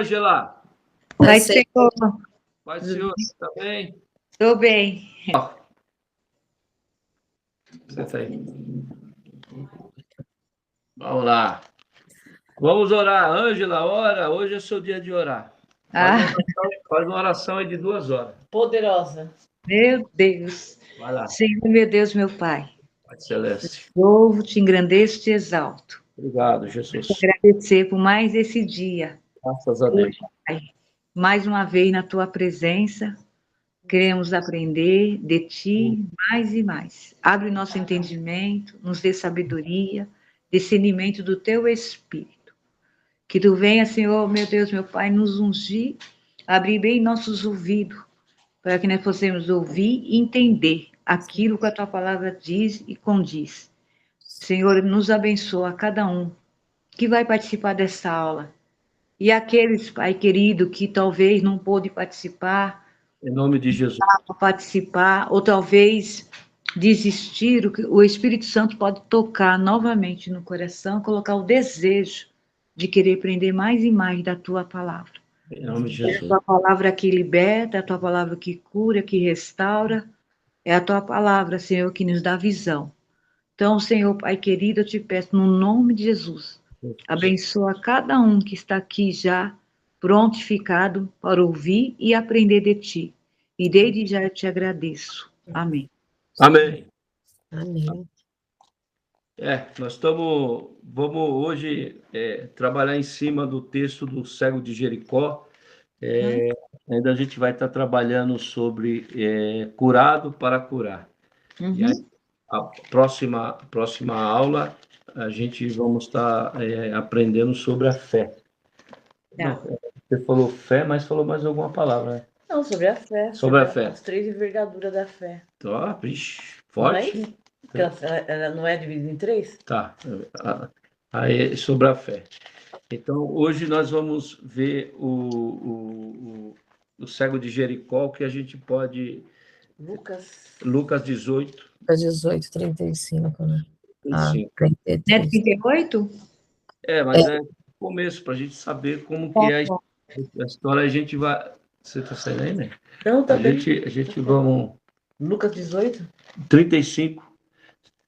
Ângela. Pai Senhor. Pai Senhor, está bem? Estou bem. Senta aí. Vamos lá. Vamos orar. Ângela, ora. Hoje é seu dia de orar. Faz uma oração aí de 2 horas. Poderosa. Meu Deus. Vai lá. Senhor, meu Deus, meu Pai. Pai Celeste. Louvo, te engrandeço, te exalto. Obrigado, Jesus. Te agradecer por mais esse dia. Graças a Deus. Pai, mais uma vez na tua presença, queremos aprender de ti mais e mais. Abre nosso entendimento, nos dê sabedoria, discernimento do teu Espírito. Que tu venha, Senhor, meu Deus, meu Pai, nos ungir, abrir bem nossos ouvidos, para que nós possamos ouvir e entender aquilo que a tua palavra diz e condiz. Senhor, nos abençoa a cada um que vai participar dessa aula. E aqueles, Pai querido, que talvez não pôde participar, Em nome de Jesus. ou talvez desistir, o Espírito Santo pode tocar novamente no coração, colocar o desejo de querer aprender mais e mais da tua palavra. Em nome de É Jesus. a tua palavra que liberta, é a tua palavra que cura, que restaura. É a tua palavra, Senhor, que nos dá visão. Então, Senhor, Pai querido, eu te peço, no nome de Jesus, abençoa cada um que está aqui já prontificado para ouvir e aprender de ti. E desde já eu te agradeço. Amém. Amém. Amém. Nós vamos hoje trabalhar em cima do texto do cego de Jericó. Ainda a gente vai estar trabalhando sobre curado para curar. E aí, a próxima aula, a gente vamos estar aprendendo sobre a fé. Tá. Não, você falou fé, mas falou mais alguma palavra, né? Não, sobre a fé. Sobre a fé. As 3 envergaduras da fé. Então, vixe, Não é forte. isso? Porque ela não é dividida em 3? Tá. Aí, sobre a fé. Então, hoje nós vamos ver o cego de Jericó, que a gente pode... Lucas 18. Lucas 18, 35, né? 35. 33. É 38? Mas é o começo, para a gente saber como que é a história. A gente vai... Você está saindo aí, né? Não, tá A bem. gente vamos... Lucas 18? 35.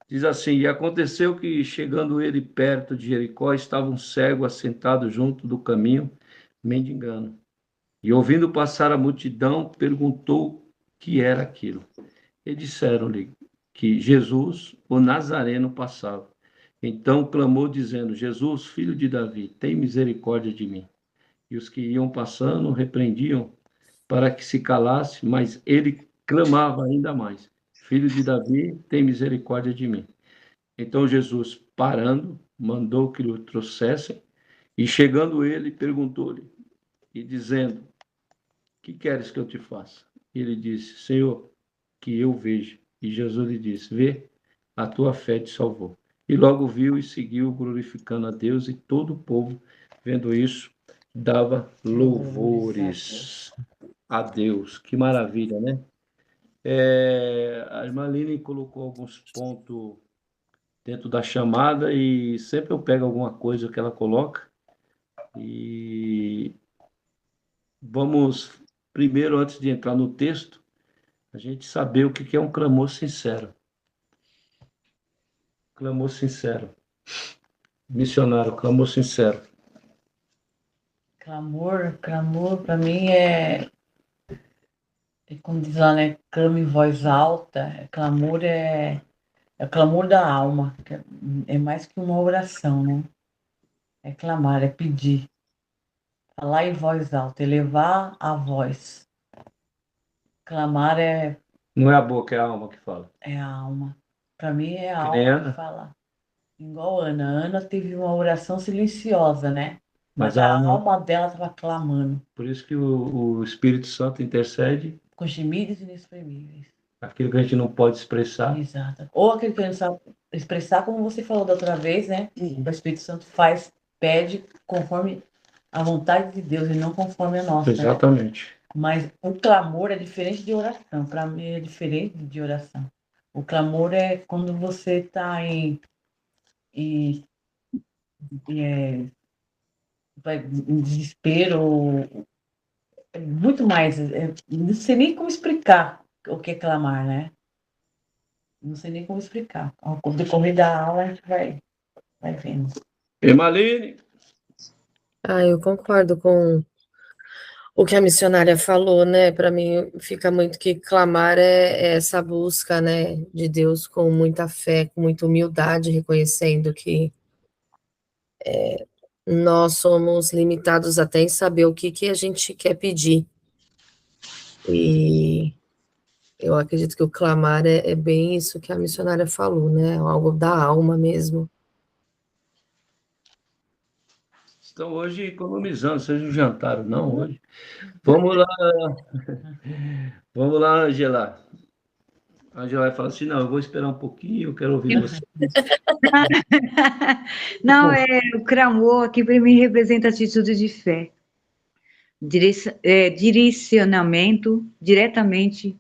Diz assim: E aconteceu que, chegando ele perto de Jericó, estava um cego assentado junto do caminho, mendigando. E, ouvindo passar a multidão, perguntou o que era aquilo. E disseram-lhe que Jesus, o Nazareno, passava. Então clamou, dizendo: Jesus, filho de Davi, tem misericórdia de mim. E os que iam passando repreendiam para que se calasse, mas ele clamava ainda mais: Filho de Davi, tem misericórdia de mim. Então Jesus, parando, mandou que o trouxessem, e chegando ele, perguntou-lhe, e dizendo: Que queres que eu te faça? E ele disse: Senhor, que eu veja. E Jesus lhe disse: Vê, a tua fé te salvou. E logo viu e seguiu, glorificando a Deus, e todo o povo, vendo isso, dava louvores a Deus. Que maravilha, né? A irmã Aline colocou alguns pontos dentro da chamada e sempre eu pego alguma coisa que ela coloca. E vamos, primeiro, antes de entrar no texto, a gente saber o que é um clamor sincero. Clamor sincero. Missionário, clamor sincero. Clamor para mim é como diz lá, né? Clama em voz alta. Clamor é o clamor da alma. É mais que uma oração, né? É clamar, é pedir. Falar em voz alta, elevar a voz. Clamar Não é a boca, é a alma que fala. é a alma. Para mim é a Que nem alma Ana. que fala. Igual Ana. Ana teve uma oração silenciosa, né? Mas Mas a a alma, alma dela estava clamando. por isso que o Espírito Santo intercede Com gemidos inexprimíveis. aquilo que a gente não pode expressar. Exato. Ou aquilo que a gente sabe expressar, como você falou da outra vez, né? O Espírito Santo pede conforme a vontade de Deus e não conforme a nossa. Exatamente. Né? Mas o clamor é diferente de oração. Para mim é diferente de oração. O clamor é quando você está em desespero, muito mais. Não sei nem como explicar o que é clamar, né? Não sei nem como explicar. Ao decorrer da aula, a gente vai vendo. Emaline? Eu concordo com o que a missionária falou, né? Para mim, fica muito que clamar é essa busca, né, de Deus com muita fé, com muita humildade, reconhecendo que nós somos limitados até em saber o que a gente quer pedir. E eu acredito que o clamar é bem isso que a missionária falou, né? Algo da alma mesmo. Estão hoje economizando, vocês não jantaram, não, hoje? Vamos lá, vamos lá, Angela. A Angela vai falar assim, não, eu vou esperar um pouquinho, eu quero ouvir você. Não, o clamor aqui para mim representa atitude de fé. Direcionamento diretamente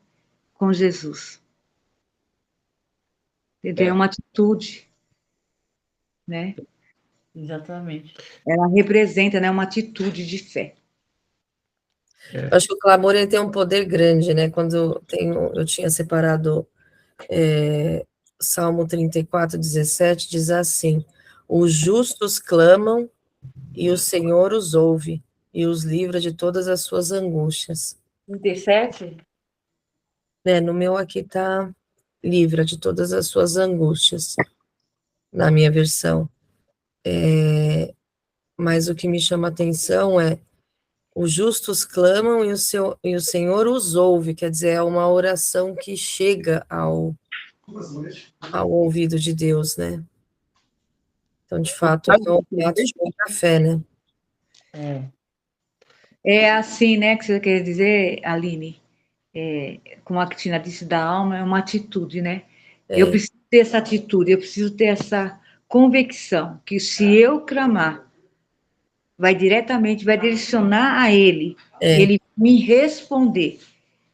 com Jesus. Entendeu? É uma atitude, né? Exatamente. Ela representa, né, uma atitude de fé. Eu acho que o clamor ele tem um poder grande, né? Quando eu tinha separado Salmo 34, 17, diz assim: os justos clamam e o Senhor os ouve e os livra de todas as suas angústias. 37? No meu aqui está livra de todas as suas angústias, na minha versão. Mas o que me chama a atenção é os justos clamam e o Senhor os ouve, quer dizer, é uma oração que chega ao ouvido de Deus, né? Então, de fato, é um ato de muita fé, né? É assim, né, que você quer dizer, Aline? Como a Cristina disse, da alma, é uma atitude, né? Eu preciso ter essa atitude, eu preciso ter essa convicção que se eu clamar, vai direcionar a Ele, Ele me responder.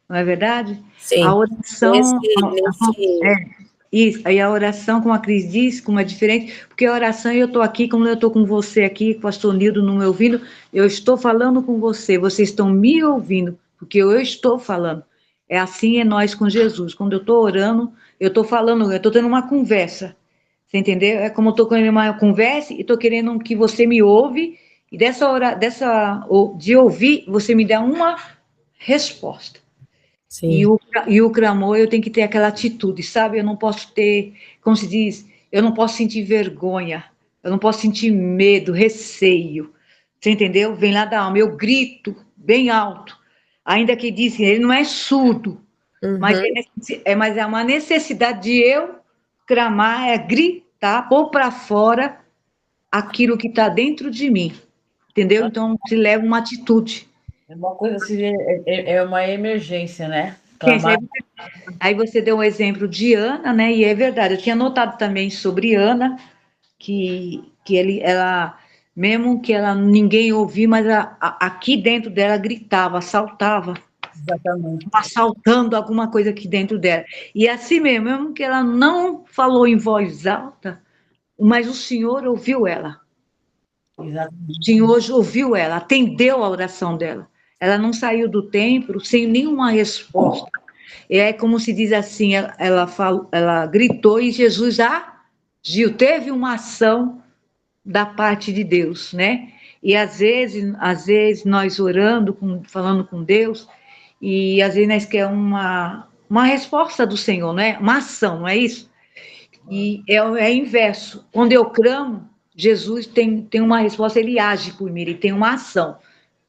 Não é verdade? Sim. A oração... Isso, aí a oração, como a Cris disse, como é diferente, porque a oração, eu estou aqui, como eu estou com você aqui, com o pastor Nildo não me ouvindo, eu estou falando com você, vocês estão me ouvindo, porque eu estou falando. É assim nós com Jesus. Quando eu estou orando, eu estou falando, eu estou tendo uma conversa. Você entendeu? É como eu estou com uma conversa e estou querendo que você me ouve, e de ouvir, você me dá uma resposta. Sim. E o clamor, eu tenho que ter aquela atitude, sabe? Eu não posso ter, como se diz, eu não posso sentir vergonha, eu não posso sentir medo, receio. Você entendeu? Vem lá da alma, eu grito bem alto. Ainda que dizem, ele não é surdo, mas mas é uma necessidade de eu clamar, é gritar, pôr para fora aquilo que está dentro de mim. Entendeu? Então, se leva uma atitude. É uma coisa assim, é uma emergência, né? Clamar. Aí você deu um exemplo de Ana, né? E é verdade, eu tinha notado também sobre Ana, que ela, mesmo que ela ninguém ouvia, mas aqui dentro dela gritava, saltava. Exatamente. Assaltando alguma coisa aqui dentro dela. E assim mesmo que ela não falou em voz alta, mas o Senhor ouviu ela. Exatamente. O Senhor ouviu ela, atendeu a oração dela. Ela não saiu do templo sem nenhuma resposta. É como se diz assim, ela gritou e Jesus agiu, teve uma ação da parte de Deus, né? E às vezes nós orando, falando com Deus, e às vezes nós queremos uma resposta do Senhor, né? Uma ação, não é isso? E é inverso. Quando eu clamo, Jesus tem uma resposta, ele age por mim, ele tem uma ação.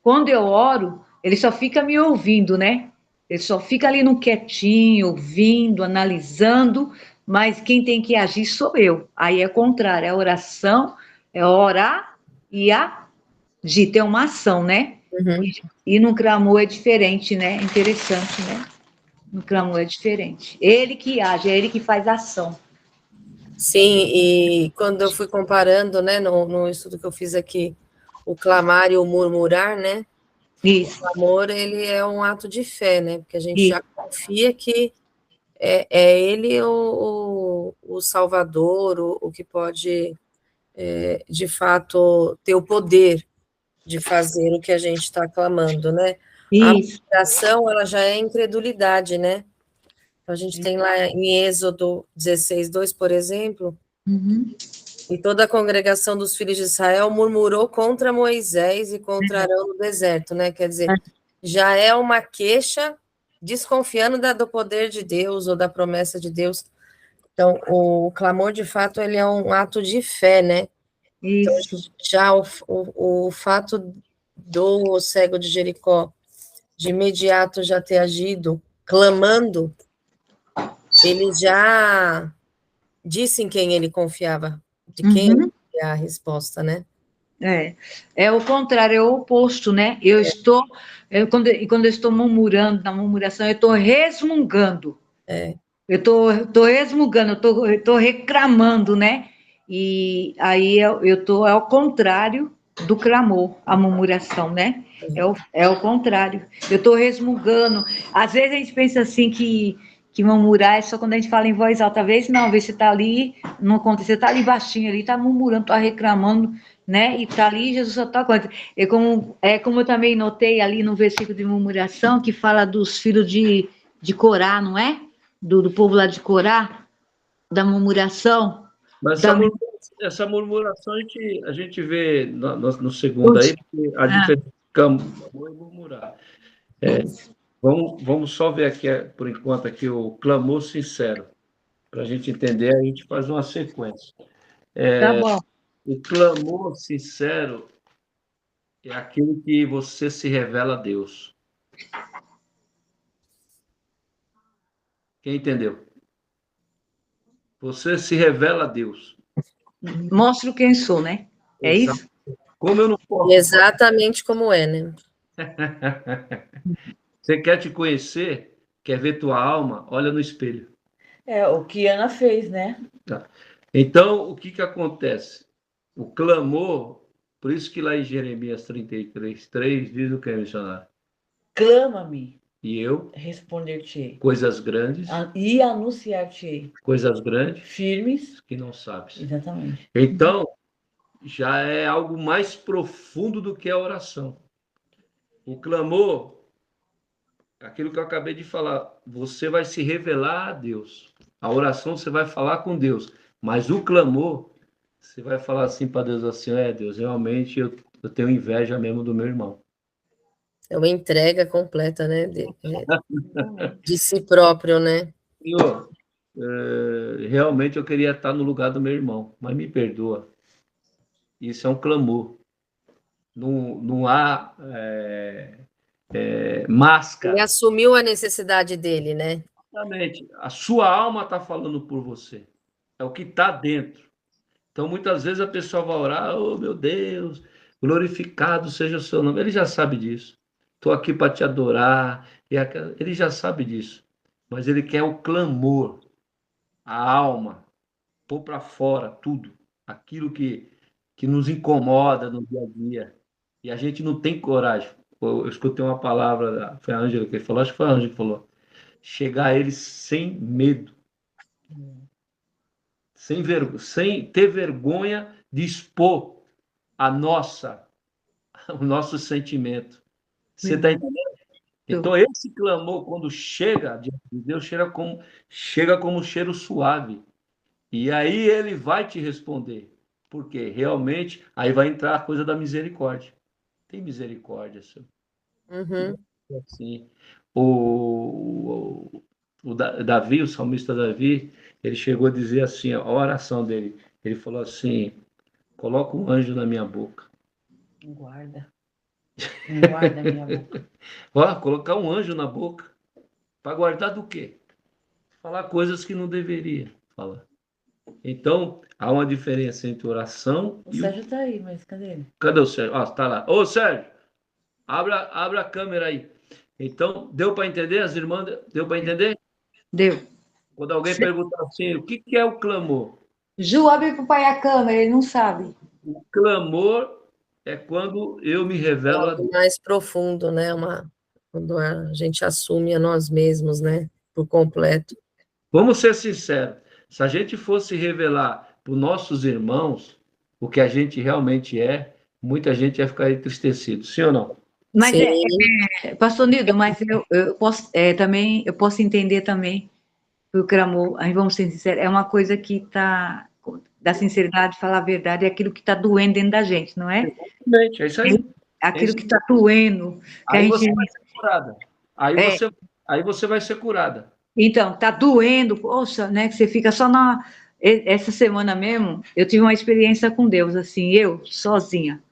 Quando eu oro, ele só fica me ouvindo, né? Ele só fica ali no quietinho, ouvindo, analisando, mas quem tem que agir sou eu. Aí é o contrário, é oração, é orar e agir, ter uma ação, né? E no clamor é diferente, né? Interessante, né? No clamor é diferente. Ele que age, é ele que faz ação. Sim, e quando eu fui comparando, né, no estudo que eu fiz aqui, o clamar e o murmurar, né? Isso. O clamor, ele é um ato de fé, né? Porque a gente já confia que é ele o Salvador, o que pode, de fato, ter o poder de fazer o que a gente está clamando, né? Isso. A murmuração, ela já é incredulidade, né? Então, a gente tem lá em Êxodo 16:2, por exemplo, Uhum. e toda a congregação dos filhos de Israel murmurou contra Moisés e contra Arão no deserto, né? Quer dizer, já é uma queixa desconfiando do poder de Deus ou da promessa de Deus. Então, o clamor, de fato, ele é um ato de fé, né? Então, Isso. já o fato do cego de Jericó, de imediato já ter agido, clamando, ele já disse em quem ele confiava, de quem Uhum. é a resposta, né? É o contrário, é o oposto, né? Quando eu estou murmurando, na murmuração, eu estou resmungando. Eu estou resmungando, eu estou reclamando, né? E aí eu estou ao contrário do clamor, a murmuração, né? É o contrário. Eu estou resmungando. Às vezes a gente pensa assim que murmurar é só quando a gente fala em voz alta. Às vezes não, às vezes você está ali, não aconteceu, você está ali baixinho, ali, está murmurando, está reclamando, né? E está ali, Jesus só está acontecendo. Como eu também notei ali no versículo de murmuração, que fala dos filhos de Corá, não é? Do povo lá de Corá, da murmuração. Mas Também. essa murmuração a gente vê no segundo aí, porque a diferença de clamor e murmurar. Vamos só ver aqui, por enquanto, aqui o clamor sincero. Para a gente entender, a gente faz uma sequência. Tá bom. O clamor sincero é aquilo que você se revela a Deus. Quem entendeu? Você se revela a Deus. Mostro quem sou, né? É Exato. isso? Como eu não posso... Exatamente como é, né? Você quer te conhecer? Quer ver tua alma? Olha no espelho. É o que Ana fez, né? Tá. Então, o que acontece? O clamor, por isso que lá em Jeremias 33:3 diz o que é, missionário? Clama-me, E eu, responder-te-ei, coisas grandes, e anunciar-te-ei, coisas grandes firmes. que não sabes. Exatamente. Então, já é algo mais profundo do que a oração. O clamor, aquilo que eu acabei de falar, você vai se revelar a Deus. A oração você vai falar com Deus, mas o clamor, você vai falar assim para Deus assim, Deus, realmente eu tenho inveja mesmo do meu irmão. É uma entrega completa, né? De si próprio, né? Senhor, realmente eu queria estar no lugar do meu irmão, mas me perdoa. Isso é um clamor. Não há Ele máscara. assumiu a necessidade dele, né? Exatamente. A sua alma está falando por você. É o que está dentro. Então, muitas vezes a pessoa vai orar, oh meu Deus, glorificado seja o seu nome. Ele já sabe disso. Estou aqui para te adorar. Ele já sabe disso. Mas ele quer o clamor, a alma, pôr para fora tudo. Aquilo que nos incomoda no dia a dia. E a gente não tem coragem. Eu escutei uma palavra, foi a Ângela que falou, acho que foi a Ângela que falou. Chegar a eles sem medo. Sem ter vergonha de expor o nosso sentimento. Você está entendendo? Então, esse clamor, quando chega diante de Deus, chega como um cheiro suave. E aí ele vai te responder. Porque realmente, aí vai entrar a coisa da misericórdia. Tem misericórdia, Senhor. Uhum. Assim, o Davi, o salmista Davi, ele chegou a dizer assim, a oração dele, ele falou assim, coloca um anjo na minha boca. Guarda. Guarda a minha boca. Colocar um anjo na boca, para guardar do quê? Falar coisas que não deveria falar. Então, há uma diferença entre oração O e Sérgio tá aí, mas cadê ele? Cadê o Sérgio? Está lá. Ô, Sérgio, abra a câmera aí. Então, deu para entender, as irmãs? Deu para entender? Deu. Quando alguém perguntar assim, o que é o clamor? Ju, abre para o pai a câmera, ele não sabe. O clamor é quando eu me revelo a Algo Deus. mais profundo, né? Quando a gente assume a nós mesmos, né? Por completo. Vamos ser sinceros. Se a gente fosse revelar para os nossos irmãos o que a gente realmente é, muita gente ia ficar entristecido, sim ou não? Mas, Sim. Pastor Nildo, mas eu posso, também, eu posso entender também que o clamor, aí vamos ser sinceros, é uma coisa que está, da sinceridade, falar a verdade, é aquilo que está doendo dentro da gente, não é? Exatamente, é isso aí. É Aquilo isso que aí. está doendo, que a Aí você gente... vai ser curada. É, Aí você vai ser curada. então, tá doendo, poxa, né? Que você fica só na. Essa semana mesmo, eu tive uma experiência com Deus, assim, eu sozinha.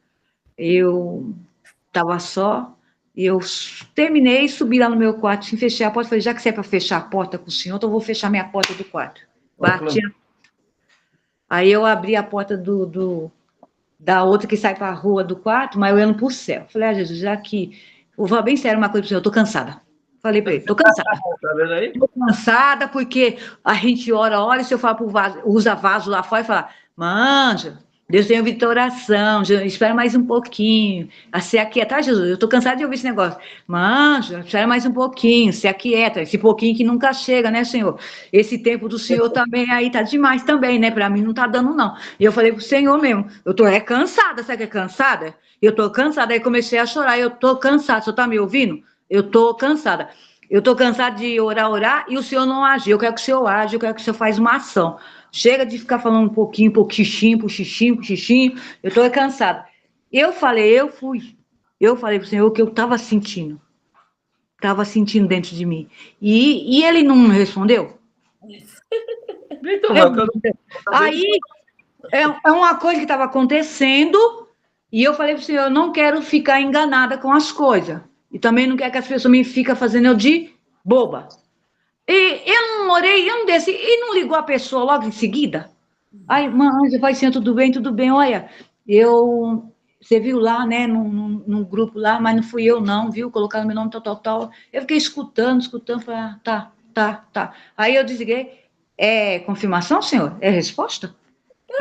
Eu estava só, e eu terminei, subi lá no meu quarto, assim, fechei a porta, falei, já que você é para fechar a porta com o senhor, então eu vou fechar minha porta do quarto. Ó, Bati, aí eu abri a porta da outra que sai para a rua do quarto, mas eu olhando para o céu. Falei, Jesus, já que. Vou falar bem sério uma coisa para o senhor, eu tô cansada. Falei para ele, tô cansada. tá vendo aí? Tô cansada porque a gente ora, e se eu falar pro vaso, usa vaso lá fora e falar, manja, Deus tem ouvido tua oração, espera mais um pouquinho, se aquieta, Jesus, eu tô cansada de ouvir esse negócio, manja, espera mais um pouquinho, se aquieta, esse pouquinho que nunca chega, né, Senhor? Esse tempo do Senhor também aí tá demais também, né, pra mim não tá dando não. E eu falei pro Senhor mesmo, eu tô cansada, sabe que é cansada? Eu tô cansada, aí comecei a chorar, eu tô cansada, o senhor tá me ouvindo? Eu tô cansada. Eu estou cansada de orar, e o senhor não agir. Eu quero que o senhor age, eu quero que o senhor faça uma ação. Chega de ficar falando um pouquinho, xixinho. Eu estou cansada. Eu fui. Eu falei para o senhor o que eu estava sentindo. Estava sentindo dentro de mim. E ele não me respondeu. Então, mas eu quero saber Aí é uma coisa que estava acontecendo, e eu falei para o senhor, eu não quero ficar enganada com as coisas. E também não quero que as pessoas me fiquem fazendo eu de boba. E eu não orei, eu não desci, e não ligou a pessoa logo em seguida? Aí, Ângela, vai sim, tudo bem, olha, você viu lá, né, num grupo lá, mas não fui eu não, viu, colocaram meu nome, tal. Eu fiquei escutando, falei, tá. Aí eu desliguei, é confirmação, senhor? É resposta?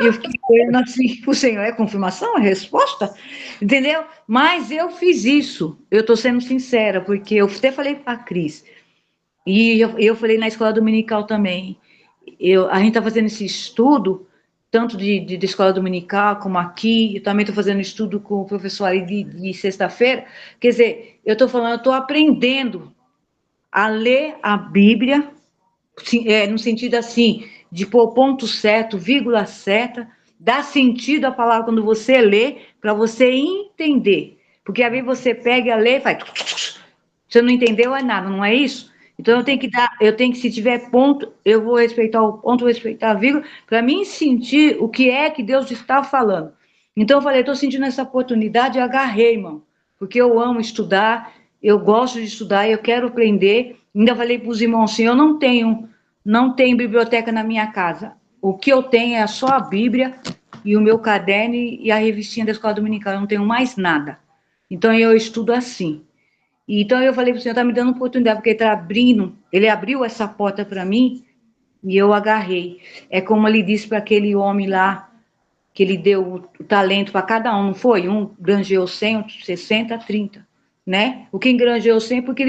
E eu fiquei olhando assim, o senhor, é confirmação? É resposta? Entendeu? Mas eu fiz isso, eu estou sendo sincera, porque eu até falei para a Cris, e eu falei na escola dominical também. A gente está fazendo esse estudo, tanto de escola dominical como aqui. Eu também estou fazendo estudo com o professor ali de sexta-feira. Quer dizer, eu estou falando, eu estou aprendendo a ler a Bíblia, no sentido assim, de pôr ponto certo, vírgula certa, dar sentido à palavra quando você lê, para você entender. Porque às vezes você pega, lê e faz. Você não entendeu é nada, não é isso? Então eu tenho que, se tiver ponto, eu vou respeitar o ponto, vou respeitar a vírgula, para mim sentir o que é que Deus está falando. Então eu falei, estou sentindo essa oportunidade, eu agarrei, irmão, porque eu amo estudar, eu gosto de estudar, eu quero aprender. Ainda falei para os irmãos assim, eu não tenho biblioteca na minha casa. O que eu tenho é só a Bíblia e o meu caderno e a revistinha da escola dominical, eu não tenho mais nada. Então eu estudo assim. Então eu falei para o senhor, está me dando oportunidade, porque ele abriu essa porta para mim e eu agarrei. É como ele disse para aquele homem lá, que ele deu o talento para cada um, não foi? Um granjeou 100, outro 60, 30, né? O que granjeou 100, porque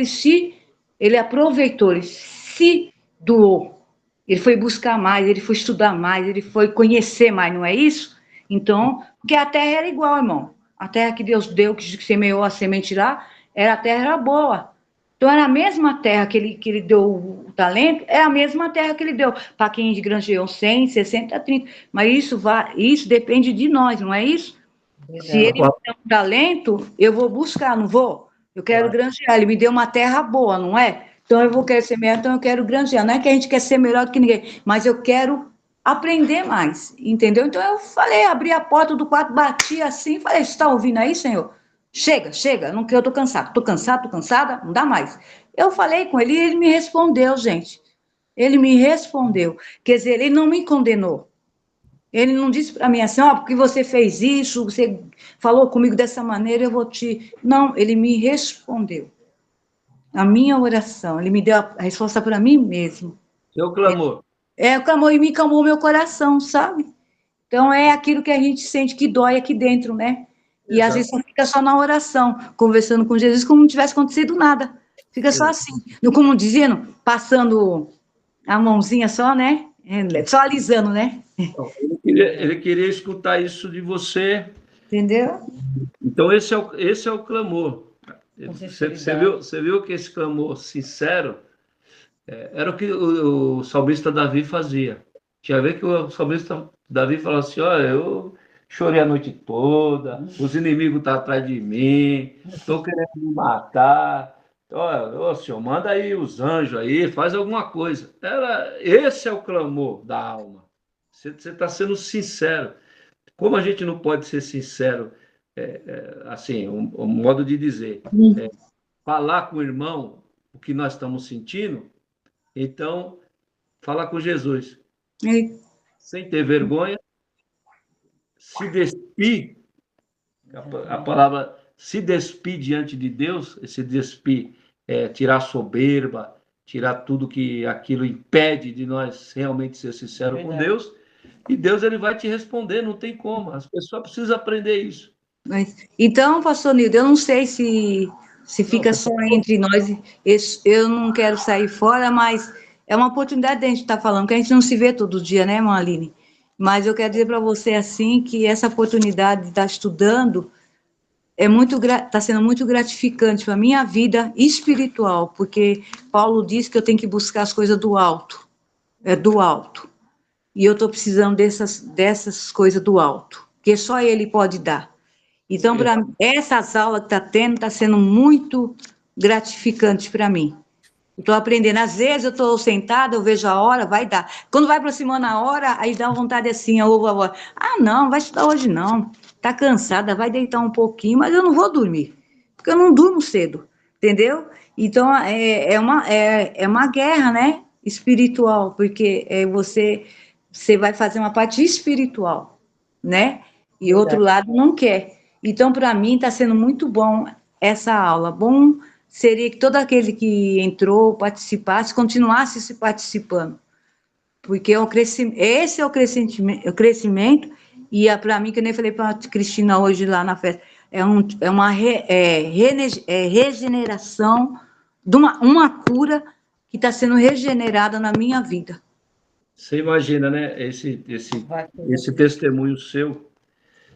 ele aproveitou, ele se doou. Ele foi buscar mais, ele foi estudar mais, ele foi conhecer mais, não é isso? Então, porque a terra era igual, irmão. A terra que Deus deu, que semeou a semente lá, a terra era boa. Então, era a mesma terra que ele deu o talento, é a mesma terra que ele deu para quem granjeou 100, 60, 30. Mas isso depende de nós, não é isso? Se ele me der um talento, eu vou buscar, não vou? Eu quero granjear. Ele me deu uma terra boa, não é? Então eu vou querer semear, então eu quero granjear. Não é que a gente quer ser melhor do que ninguém, mas eu quero aprender mais, entendeu? Então eu falei, abri a porta do quarto, bati assim, falei, você está ouvindo aí, Senhor? Chega, não quero, eu tô cansada, não dá mais. Eu falei com ele e ele me respondeu, gente. Ele me respondeu. Quer dizer, ele não me condenou. Ele não disse para mim assim, porque você fez isso, você falou comigo dessa maneira, eu vou te... Não, ele me respondeu. A minha oração, ele me deu a resposta para mim mesmo. Seu clamor. O clamor e me calmou meu coração, sabe? Então é aquilo que a gente sente que dói aqui dentro, né? E às vezes fica só na oração, conversando com Jesus como não tivesse acontecido nada. Fica só assim, como dizendo, passando a mãozinha só, né? Só alisando, né? Ele queria escutar isso de você, Entendeu? Então, esse é o clamor. Com Você sinceridade. você viu que esse clamor sincero era o que o salmista Davi fazia. Tinha a ver que o salmista Davi falava assim: olha, eu chorei a noite toda, os inimigos estão atrás de mim, estão querendo me matar. Olha, ô, senhor, manda aí os anjos aí, faz alguma coisa. Esse é o clamor da alma. Você está sendo sincero. Como a gente não pode ser sincero, assim, um modo de dizer, falar com o irmão o que nós estamos sentindo, então, falar com Jesus, E- sem ter vergonha, se despir, a palavra se despir diante de Deus, esse despir é tirar a soberba, tirar tudo que aquilo impede de nós realmente ser sinceros com Verdade. Deus, e Deus ele vai te responder, não tem como. As pessoas precisam aprender isso. Então, pastor Nildo, eu não sei se Não, fica você só falou. entre nós. Eu não quero sair fora, mas é uma oportunidade de a gente estar falando, que a gente não se vê todo dia, né, irmã Aline? Mas eu quero dizer para você, assim, que essa oportunidade de estar estudando está sendo muito gratificante para a minha vida espiritual, porque Paulo diz que eu tenho que buscar as coisas do alto, do alto. E eu estou precisando dessas coisas do alto, que só ele pode dar. Então, para essas aulas que está tendo, está sendo muito gratificante para mim. Estou aprendendo. Às vezes eu estou sentada, eu vejo a hora, vai dar. Quando vai aproximando a hora, aí dá uma vontade assim, eu ouvo a voz. Ah, não, vai estudar hoje não. Está cansada, vai deitar um pouquinho, mas eu não vou dormir, porque eu não durmo cedo, entendeu? Então, é uma guerra, né? Espiritual, porque você vai fazer uma parte espiritual, né? E outro lado não quer. Então, para mim, está sendo muito bom essa aula. Bom seria que todo aquele que entrou, participasse, continuasse se participando. Porque esse é o crescimento e para mim, que eu nem falei para a Cristina hoje lá na festa, é uma regeneração, de uma cura que está sendo regenerada na minha vida. Você imagina, né? Esse testemunho seu,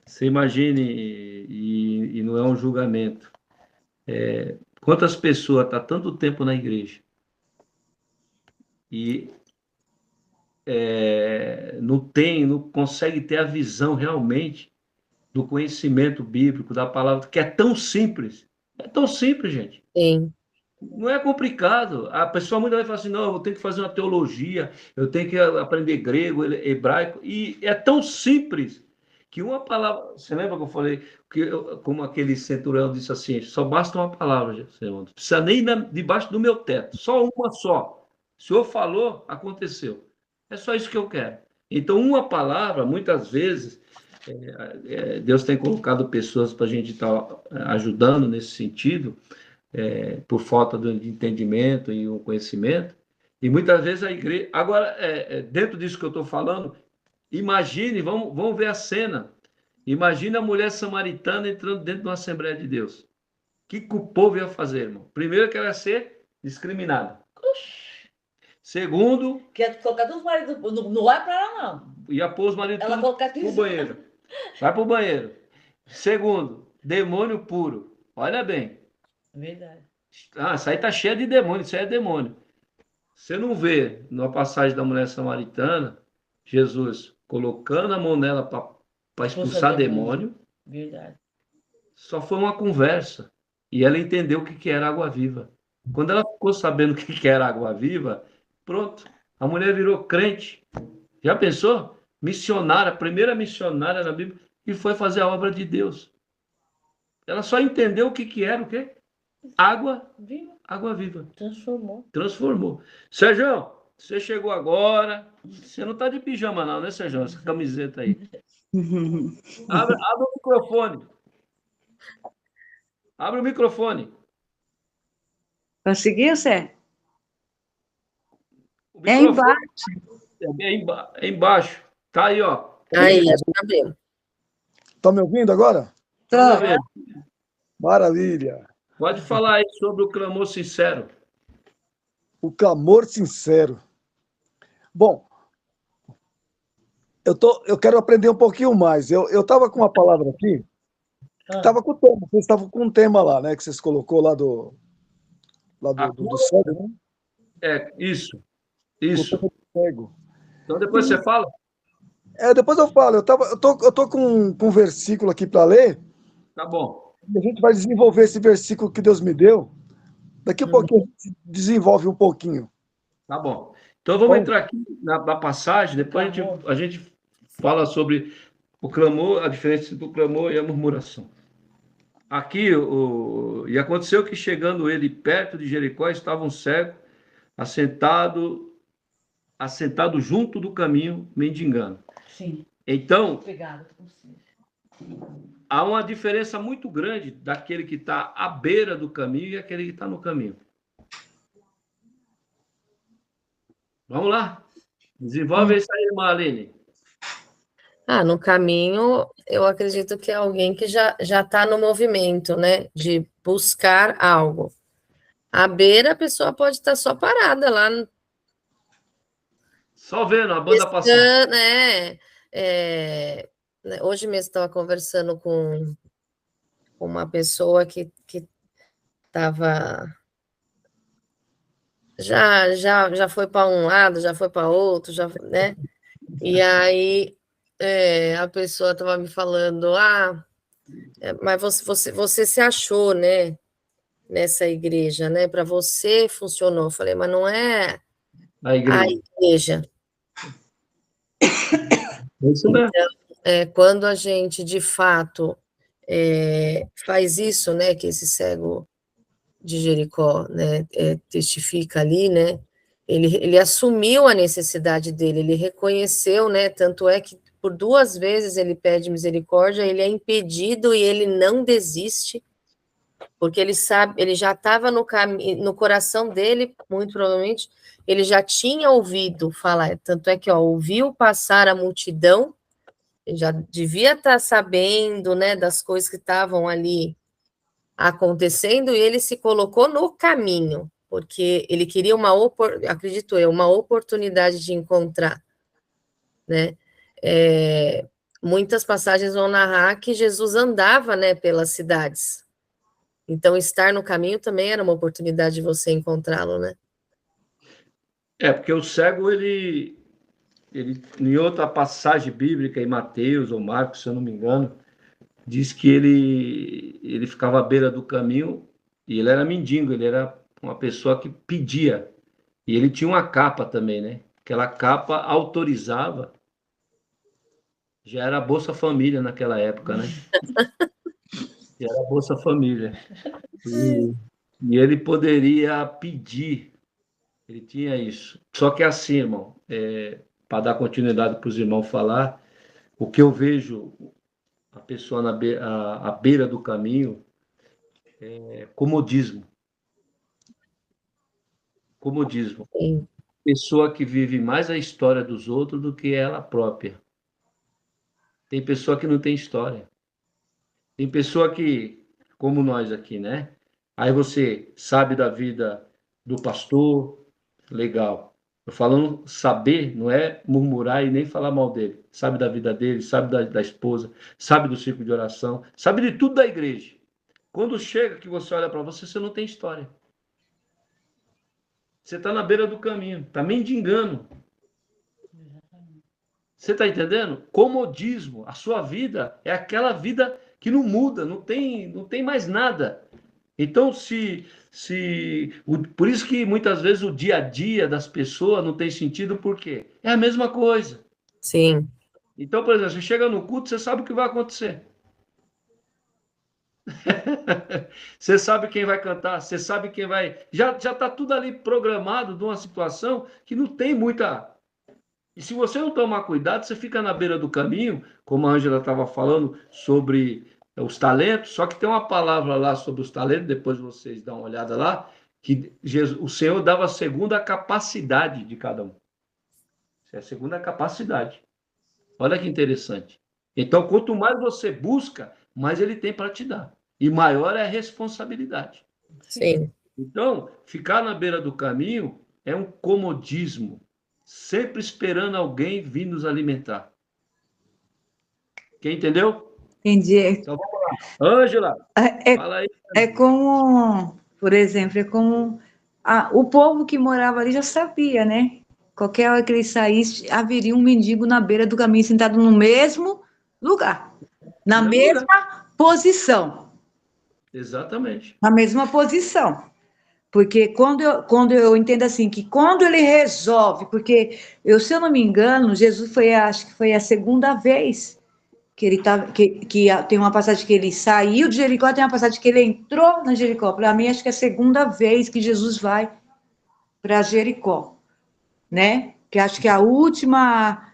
você imagine, e não é um julgamento. Quantas pessoas estão tanto tempo na igreja e não consegue ter a visão realmente do conhecimento bíblico, da palavra, que é tão simples. É tão simples, gente. Sim. Não é complicado. A pessoa muitas vezes fala assim, não, eu tenho que fazer uma teologia, eu tenho que aprender grego, hebraico, e é tão simples que uma palavra... Você lembra que eu falei, como aquele centurião disse assim, só basta uma palavra, Senhor, não precisa nem debaixo do meu teto, só uma só. O Senhor falou, aconteceu. É só isso que eu quero. Então, uma palavra, muitas vezes, Deus tem colocado pessoas para a gente estar ajudando nesse sentido, por falta de entendimento e o conhecimento. E muitas vezes a igreja. Agora, dentro disso que eu estou falando, imagine, vamos ver a cena. Imagine a mulher samaritana entrando dentro de uma Assembleia de Deus. O que o povo ia fazer, irmão? Primeiro, que ela ia ser discriminada. Segundo, Quer colocar todos os maridos. Não vai para ela, não. ia pôr os maridos Ela colocar pro banheiro. Vai pro banheiro. Segundo, demônio puro. Olha bem. Verdade. Isso aí tá cheio de demônio, isso aí é demônio. Você não vê na passagem da mulher samaritana, Jesus colocando a mão nela para expulsar demônio. Verdade. Só foi uma conversa. E ela entendeu o que era água viva. Quando ela ficou sabendo o que era água viva, pronto. A mulher virou crente. Já pensou? Missionária, a primeira missionária na Bíblia, e foi fazer a obra de Deus. Ela só entendeu o que era o quê? Água viva. Transformou. Sérgio, você chegou agora. Você não está de pijama, não, né, Sérgio? Essa camiseta aí. Abre o microfone. Abre o microfone. Conseguiu, Sé? É embaixo. É embaixo. Tá aí, ó. Aí, já tá vendo. Tá me ouvindo agora? Tô. Maravilha. Pode falar aí sobre o clamor sincero. O clamor sincero. Bom, eu quero aprender um pouquinho mais. Eu estava com uma palavra aqui Tava com o tema, vocês estavam com um tema lá, né? Que vocês colocou lá do cego, né? Isso, Com o isso. tema do cego. Então depois você fala? Depois eu falo, eu tô com um versículo aqui para ler, Tá bom. e a gente vai desenvolver esse versículo que Deus me deu. Daqui a pouquinho a gente desenvolve um pouquinho. Tá bom. Então vamos Bom, entrar aqui na passagem, depois a gente fala sobre o clamor, a diferença entre o clamor e a murmuração. Aqui, e aconteceu que chegando ele perto de Jericó, estava um cego assentado junto do caminho, mendigando. Sim. Então, Obrigada. há uma diferença muito grande daquele que está à beira do caminho e aquele que está no caminho. Vamos lá. Desenvolve isso aí, irmã Aline. No caminho, eu acredito que é alguém que já está no movimento, né? De buscar algo. À beira, a pessoa pode estar só parada lá. Só vendo a banda passando. Hoje mesmo estava conversando com uma pessoa que estava... Já foi para um lado, já foi para outro, né? E aí a pessoa estava me falando, mas você se achou, né? Nessa igreja, né? Para você funcionou. Eu falei, mas não é A igreja. a igreja. Isso mesmo. Então, quando a gente, de fato, faz isso, né? Que esse cego de Jericó, né? Testifica ali, né? Ele assumiu a necessidade dele, ele reconheceu, né? Tanto é que por 2 vezes ele pede misericórdia, ele é impedido e ele não desiste, porque ele sabe, ele já estava no coração dele, muito provavelmente, ele já tinha ouvido falar, tanto é que, ouviu passar a multidão, ele já devia estar sabendo, né, das coisas que estavam ali acontecendo, e ele se colocou no caminho, porque ele queria acredito eu, uma oportunidade de encontrar, né, muitas passagens vão narrar que Jesus andava, né, pelas cidades. Então, estar no caminho também era uma oportunidade de você encontrá-lo, né? Porque o cego, ele, em outra passagem bíblica, em Mateus ou Marcos, se eu não me engano, diz que ele ficava à beira do caminho e ele era mendigo, ele era uma pessoa que pedia. E ele tinha uma capa também, né? Aquela capa autorizava. Já era Bolsa Família naquela época, né? Já era Bolsa Família. E ele poderia pedir, ele tinha isso. Só que assim, irmão, para dar continuidade para os irmãos falar, o que eu vejo a pessoa à beira do caminho é comodismo. Comodismo. Sim. Pessoa que vive mais a história dos outros do que ela própria. Tem pessoa que não tem história. Tem pessoa que, como nós aqui, né? Aí você sabe da vida do pastor, legal. Eu falando saber, não é murmurar e nem falar mal dele. Sabe da vida dele, sabe da esposa, sabe do ciclo de oração, sabe de tudo da igreja. Quando chega que você olha para você, você não tem história. Você está na beira do caminho, está mendigando. Você está entendendo? Comodismo. A sua vida é aquela vida que não muda, não tem mais nada. Então, por isso que muitas vezes o dia a dia das pessoas não tem sentido, por quê? É a mesma coisa. Sim. Então, por exemplo, você chega no culto, você sabe o que vai acontecer. Você sabe quem vai cantar, você sabe quem vai. Já está tudo ali programado de uma situação que não tem muita. E se você não tomar cuidado, você fica na beira do caminho, como a Ângela estava falando sobre os talentos, só que tem uma palavra lá sobre os talentos, depois vocês dão uma olhada lá, que o Senhor dava segundo a capacidade de cada um. Isso é a segunda capacidade. Olha que interessante. Então, quanto mais você busca, mais ele tem para te dar. E maior é a responsabilidade. Sim. Então, ficar na beira do caminho é um comodismo, sempre esperando alguém vir nos alimentar. Quem entendeu? Entendi. Então vamos lá. Ângela, É, fala aí. é como, por exemplo, é como o povo que morava ali já sabia, né? Qualquer hora que ele saísse, haveria um mendigo na beira do caminho, sentado no mesmo lugar, na No mesmo lugar. mesma posição, Exatamente. na mesma posição. Porque quando eu entendo assim, que quando ele resolve, porque se eu não me engano, Jesus foi, acho que foi a segunda vez que ele tá, tem uma passagem que ele saiu de Jericó, tem uma passagem que ele entrou na Jericó. Para mim, acho que é a segunda vez que Jesus vai para Jericó, né? Que acho que a última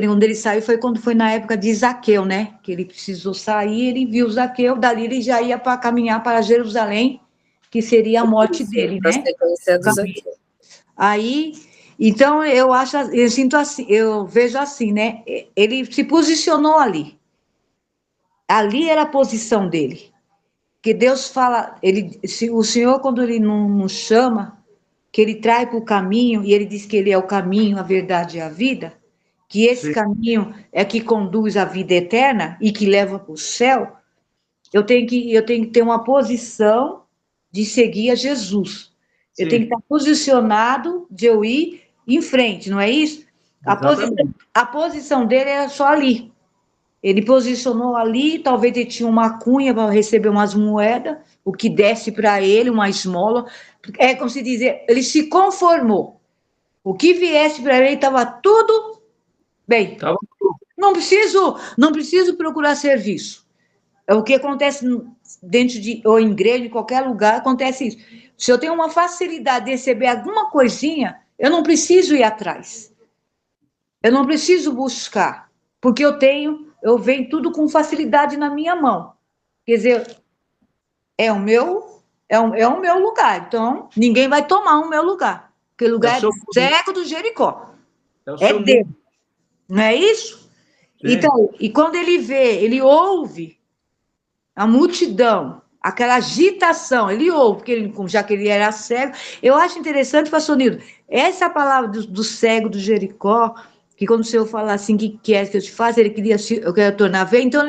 onde ele saiu foi quando foi na época de Zaqueu, né? Que ele precisou sair, ele viu Zaqueu, dali ele já ia para caminhar para Jerusalém, que seria a morte dele, Para né? sequência dos aqui. Aí, então eu sinto assim, eu vejo assim, né? Ele se posicionou ali. Ali era a posição dele. Que Deus fala, o Senhor, quando ele não nos chama, que ele traz para o caminho, e ele diz que ele é o caminho, a verdade e a vida, que esse Sim. caminho é que conduz à vida eterna e que leva para o céu, eu tenho que ter uma posição de seguir a Jesus. Eu tenho que Sim. estar posicionado de eu ir em frente, não é isso? Exatamente. A posição dele era só ali. Ele posicionou ali, talvez ele tinha uma cunha para receber umas moedas, o que desce para ele, uma esmola. É como se dizer, ele se conformou. O que viesse para ele estava tudo bem. Tava... Não preciso procurar serviço. É o que acontece dentro ou em igreja, em qualquer lugar, acontece isso. Se eu tenho uma facilidade de receber alguma coisinha, eu não preciso ir atrás. Eu não preciso buscar, porque eu venho tudo com facilidade na minha mão. Quer dizer, é o meu lugar. Então, ninguém vai tomar o meu lugar. Porque o É o lugar é seu do cego do Jericó. É o É seu dele. mundo. Não é isso? Sim. Então, e quando ele vê, ele ouve a multidão, aquela agitação, ele ouve, porque já que ele era cego. Eu acho interessante, pastor Nildo, essa palavra do cego do Jericó, que quando o Senhor fala assim, que quer que eu te faça, ele queria, eu quero tornar a ver, então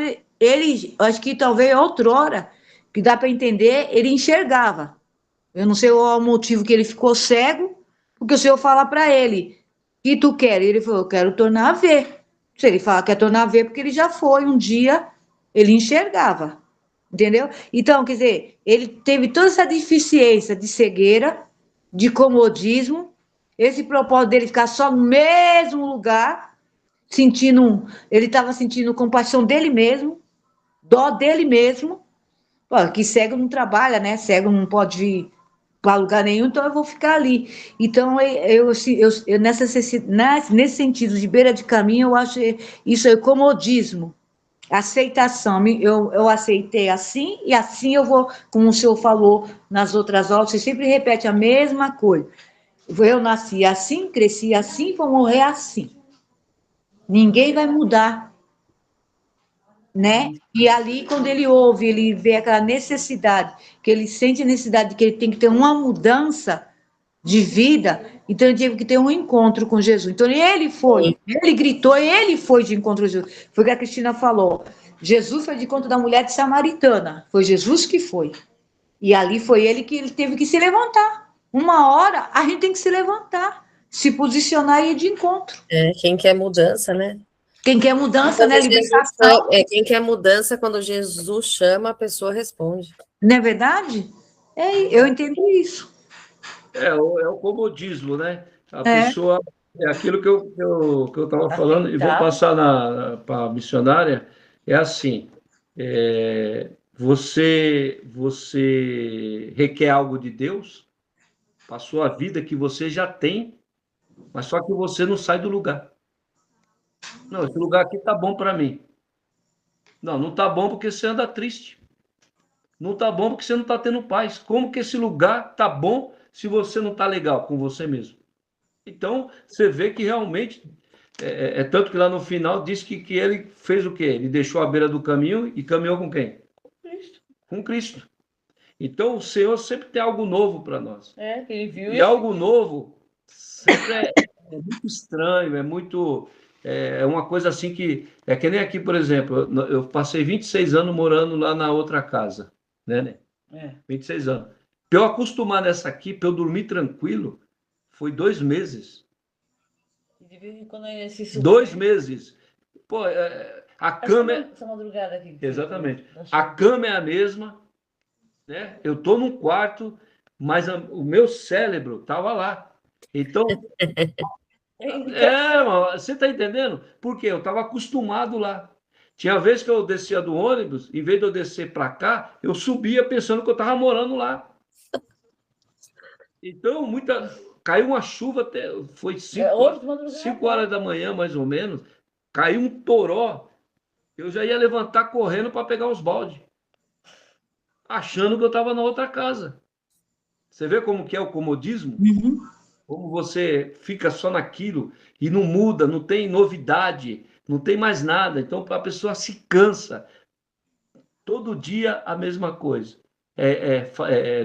acho que talvez outrora, que dá para entender, ele enxergava. Eu não sei qual é o motivo que ele ficou cego, porque o Senhor fala para ele, o que tu quer? Ele falou, eu quero tornar a ver. Se ele fala que quer tornar a ver, porque ele já foi, um dia ele enxergava. Entendeu? Então, quer dizer, ele teve toda essa deficiência de cegueira, de comodismo, esse propósito dele ficar só no mesmo lugar, ele estava sentindo compaixão dele mesmo, dó dele mesmo. Pô, que cego não trabalha, né? Cego não pode vir para lugar nenhum, então eu vou ficar ali. Então, nesse sentido de beira de caminho, eu acho isso é comodismo. Aceitação, eu aceitei assim, e assim eu vou, como o senhor falou nas outras aulas, você sempre repete a mesma coisa. Eu nasci assim, cresci assim, vou morrer assim. Ninguém vai mudar, né? E ali, quando ele ouve, ele vê aquela necessidade, que ele sente a necessidade de que ele tem que ter uma mudança de vida, então ele teve que ter um encontro com Jesus. Então ele gritou, ele foi de encontro com Jesus. Foi o que a Cristina falou. Jesus foi de encontro da mulher de Samaritana. Foi Jesus que foi. E ali foi ele que ele teve que se levantar. Uma hora a gente tem que se levantar, se posicionar e ir de encontro. Quem quer mudança, né? Quem quer mudança, né? Libertação. Quem quer mudança, quando Jesus chama, a pessoa responde. Não é verdade? Eu entendo isso. É o comodismo, né? A pessoa. É aquilo que eu estava falando, e vou passar para a missionária. É assim: você requer algo de Deus para a sua vida que você já tem, mas só que você não sai do lugar. Não, esse lugar aqui tá bom para mim. Não tá bom porque você anda triste. Não tá bom porque você não está tendo paz. Como que esse lugar tá bom se você não tá legal com você mesmo? Então, você vê que realmente, tanto que lá no final diz que ele fez o quê? Ele deixou a beira do caminho e caminhou com quem? Com Cristo. Então, o Senhor sempre tem algo novo para nós. Ele viu e algo novo sempre é muito estranho, é muito é uma coisa assim que... É que nem aqui, por exemplo, eu passei 26 anos morando lá na outra casa, né? É. 26 anos. Para eu acostumar nessa aqui, para eu dormir tranquilo, foi 2 meses. E de vez em quando é esse 2 meses. Pô, a cama... Essa madrugada aqui. Exatamente. A cama é a mesma, né? Eu estou num quarto, mas o meu cérebro estava lá. Então, você está entendendo? Porque eu estava acostumado lá. Tinha vez que eu descia do ônibus, em vez de eu descer para cá, eu subia pensando que eu estava morando lá. Então, caiu uma chuva até. Foi 5 horas da manhã, mais ou menos. Caiu um toró. Eu já ia levantar correndo para pegar os baldes, achando que eu estava na outra casa. Você vê como que é o comodismo? Uhum. Como você fica só naquilo e não muda, não tem novidade, não tem mais nada. Então a pessoa se cansa. Todo dia a mesma coisa.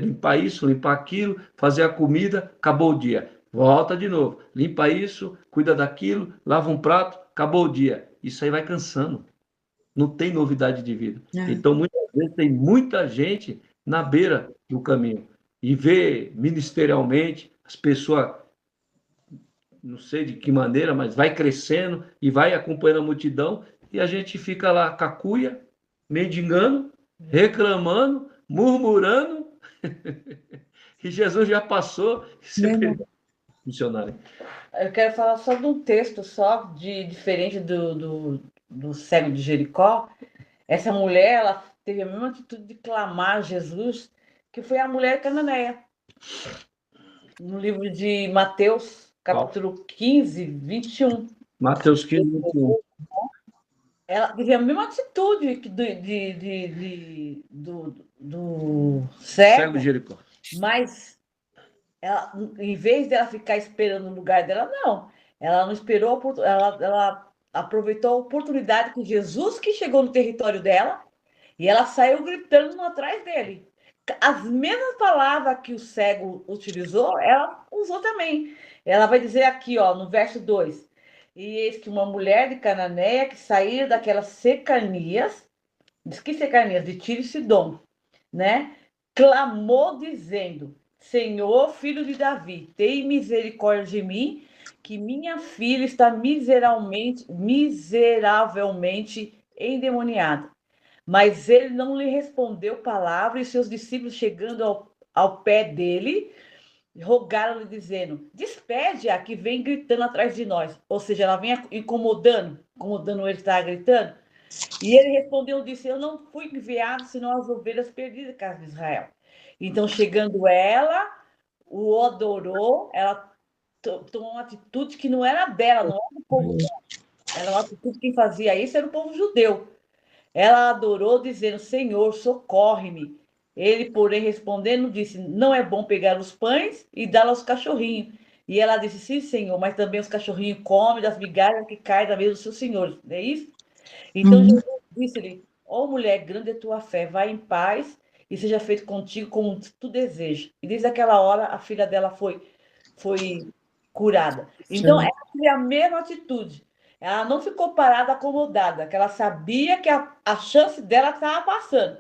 Limpar isso, limpar aquilo, fazer a comida, acabou o dia. Volta de novo. Limpa isso, cuida daquilo, lava um prato, acabou o dia. Isso aí vai cansando. Não tem novidade de vida. Então, muitas vezes, tem muita gente na beira do caminho. E vê ministerialmente as pessoas, não sei de que maneira, mas vai crescendo e vai acompanhando a multidão, e a gente fica lá cacuia, mendigando, reclamando, murmurando, e Jesus já passou. Missionário. Eu quero falar só de um texto só, diferente do cego de Jericó. Essa mulher, ela teve a mesma atitude de clamar a Jesus, que foi a mulher cananeia. No livro de Mateus, capítulo 15, 21. Mateus 15, 21. Ela teve a mesma atitude do Cego cego, de Jericó. mas ela, em vez dela ficar esperando no lugar dela, não. Ela não esperou, ela aproveitou a oportunidade que Jesus que chegou no território dela e ela saiu gritando atrás dele. As mesmas palavras que o cego utilizou, ela usou também. Ela vai dizer aqui, ó, no verso 2: E eis que uma mulher de Cananeia que saía daquelas cercanias, diz que cercanias de Tiro e Sidom, né? Clamou dizendo: Senhor, filho de Davi, tem misericórdia de mim, que minha filha está miseravelmente endemoniada. Mas ele não lhe respondeu palavra, e seus discípulos, chegando ao pé dele, rogaram-lhe, dizendo: Despede-a, que vem gritando atrás de nós. Ou seja, ela vem incomodando ele que estava gritando. E ele respondeu e disse: Eu não fui enviado senão as ovelhas perdidas da casa de Israel. Então, chegando ela, o adorou, ela tomou uma atitude que não era dela, não era do povo dela. Era uma atitude que quem fazia isso era o povo judeu. Ela adorou, dizendo: Senhor, socorre-me. Ele, porém, respondendo, disse: Não é bom pegar os pães e dar aos cachorrinhos. E ela disse: Sim, Senhor, mas também os cachorrinhos comem das migalhas que caem da mesa dos seus senhores. Não é isso? Então Jesus disse-lhe: Ó mulher, grande é tua fé, vai em paz e seja feito contigo como tu desejas. E desde aquela hora a filha dela foi curada. Então ela teve a mesma atitude. Ela não ficou parada, acomodada, que ela sabia que a chance dela estava passando.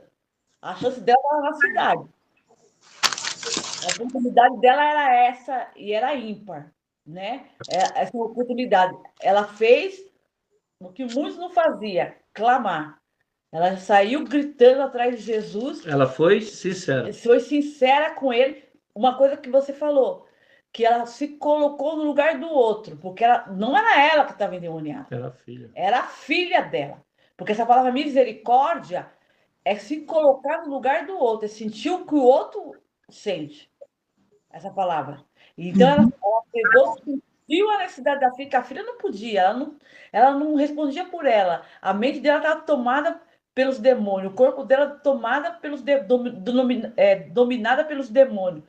A chance dela estava na cidade. A oportunidade dela era essa e era ímpar, né? Essa oportunidade. Ela fez o que muitos não faziam, clamar. Ela saiu gritando atrás de Jesus. Ela foi sincera. Foi sincera com ele. Uma coisa que você falou, que ela se colocou no lugar do outro, porque não era ela que estava endemoniada. Era a filha. Era a filha dela. Porque essa palavra misericórdia é se colocar no lugar do outro, é sentir o que o outro sente. Essa palavra. Então ela pegou, sentiu a necessidade da filha, que a filha não podia, ela não respondia por ela. A mente dela estava tomada pelos demônios, o corpo dela tomada dominada pelos demônios.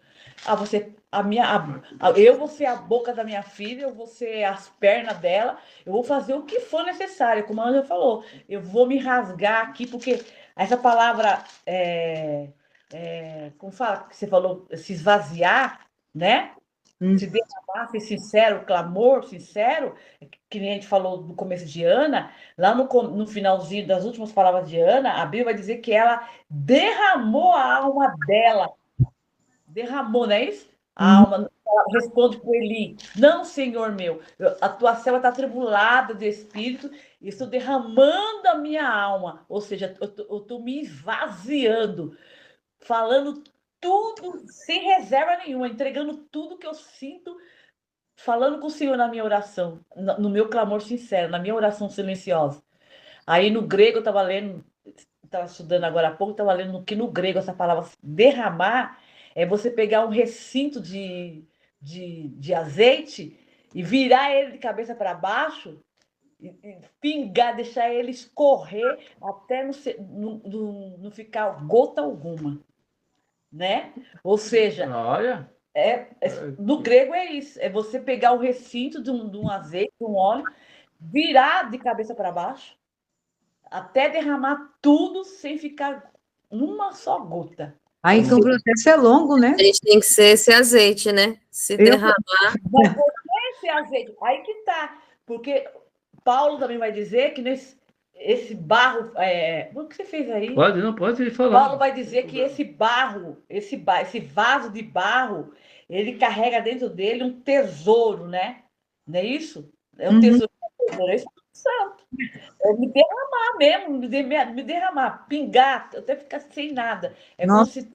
Eu vou ser a boca da minha filha, eu vou ser as pernas dela, eu vou fazer o que for necessário, como a Ângela falou, eu vou me rasgar aqui, porque essa palavra, como fala, que você falou, se esvaziar, né? Se derramasse sincero, clamor sincero, que nem a gente falou no começo de Ana, lá no finalzinho das últimas palavras de Ana, a Bíblia vai dizer que ela derramou a alma dela. Derramou, não é isso? A alma, ela responde para Eli: não, Senhor meu, a tua serva está atribulada de espírito e estou derramando a minha alma. Ou seja, eu estou me esvaziando, falando tudo sem reserva nenhuma, entregando tudo que eu sinto, falando com o Senhor na minha oração, no meu clamor sincero, na minha oração silenciosa. Aí no grego eu estava lendo, estava estudando agora há pouco, estava lendo que no grego essa palavra derramar é você pegar um recinto de azeite e virar ele de cabeça para baixo e pingar, deixar ele escorrer até não ficar gota alguma, né? Ou seja, Olha, no grego é isso, é você pegar o recinto de um azeite, de um óleo, virar de cabeça para baixo, até derramar tudo sem ficar uma só gota. Aí então o processo é longo, né? A gente tem que ser esse azeite, né? Se Eu- derramar. Mas esse azeite, aí que tá, porque Paulo também vai dizer que esse barro, o que você fez aí? pode falar. Paulo vai dizer que esse barro, esse vaso de barro, ele carrega dentro dele um tesouro, né? Não é isso? É um tesouro, é o Espírito Santo. É me derramar mesmo, me derramar, pingar, até ficar sem nada. É como Nossa. se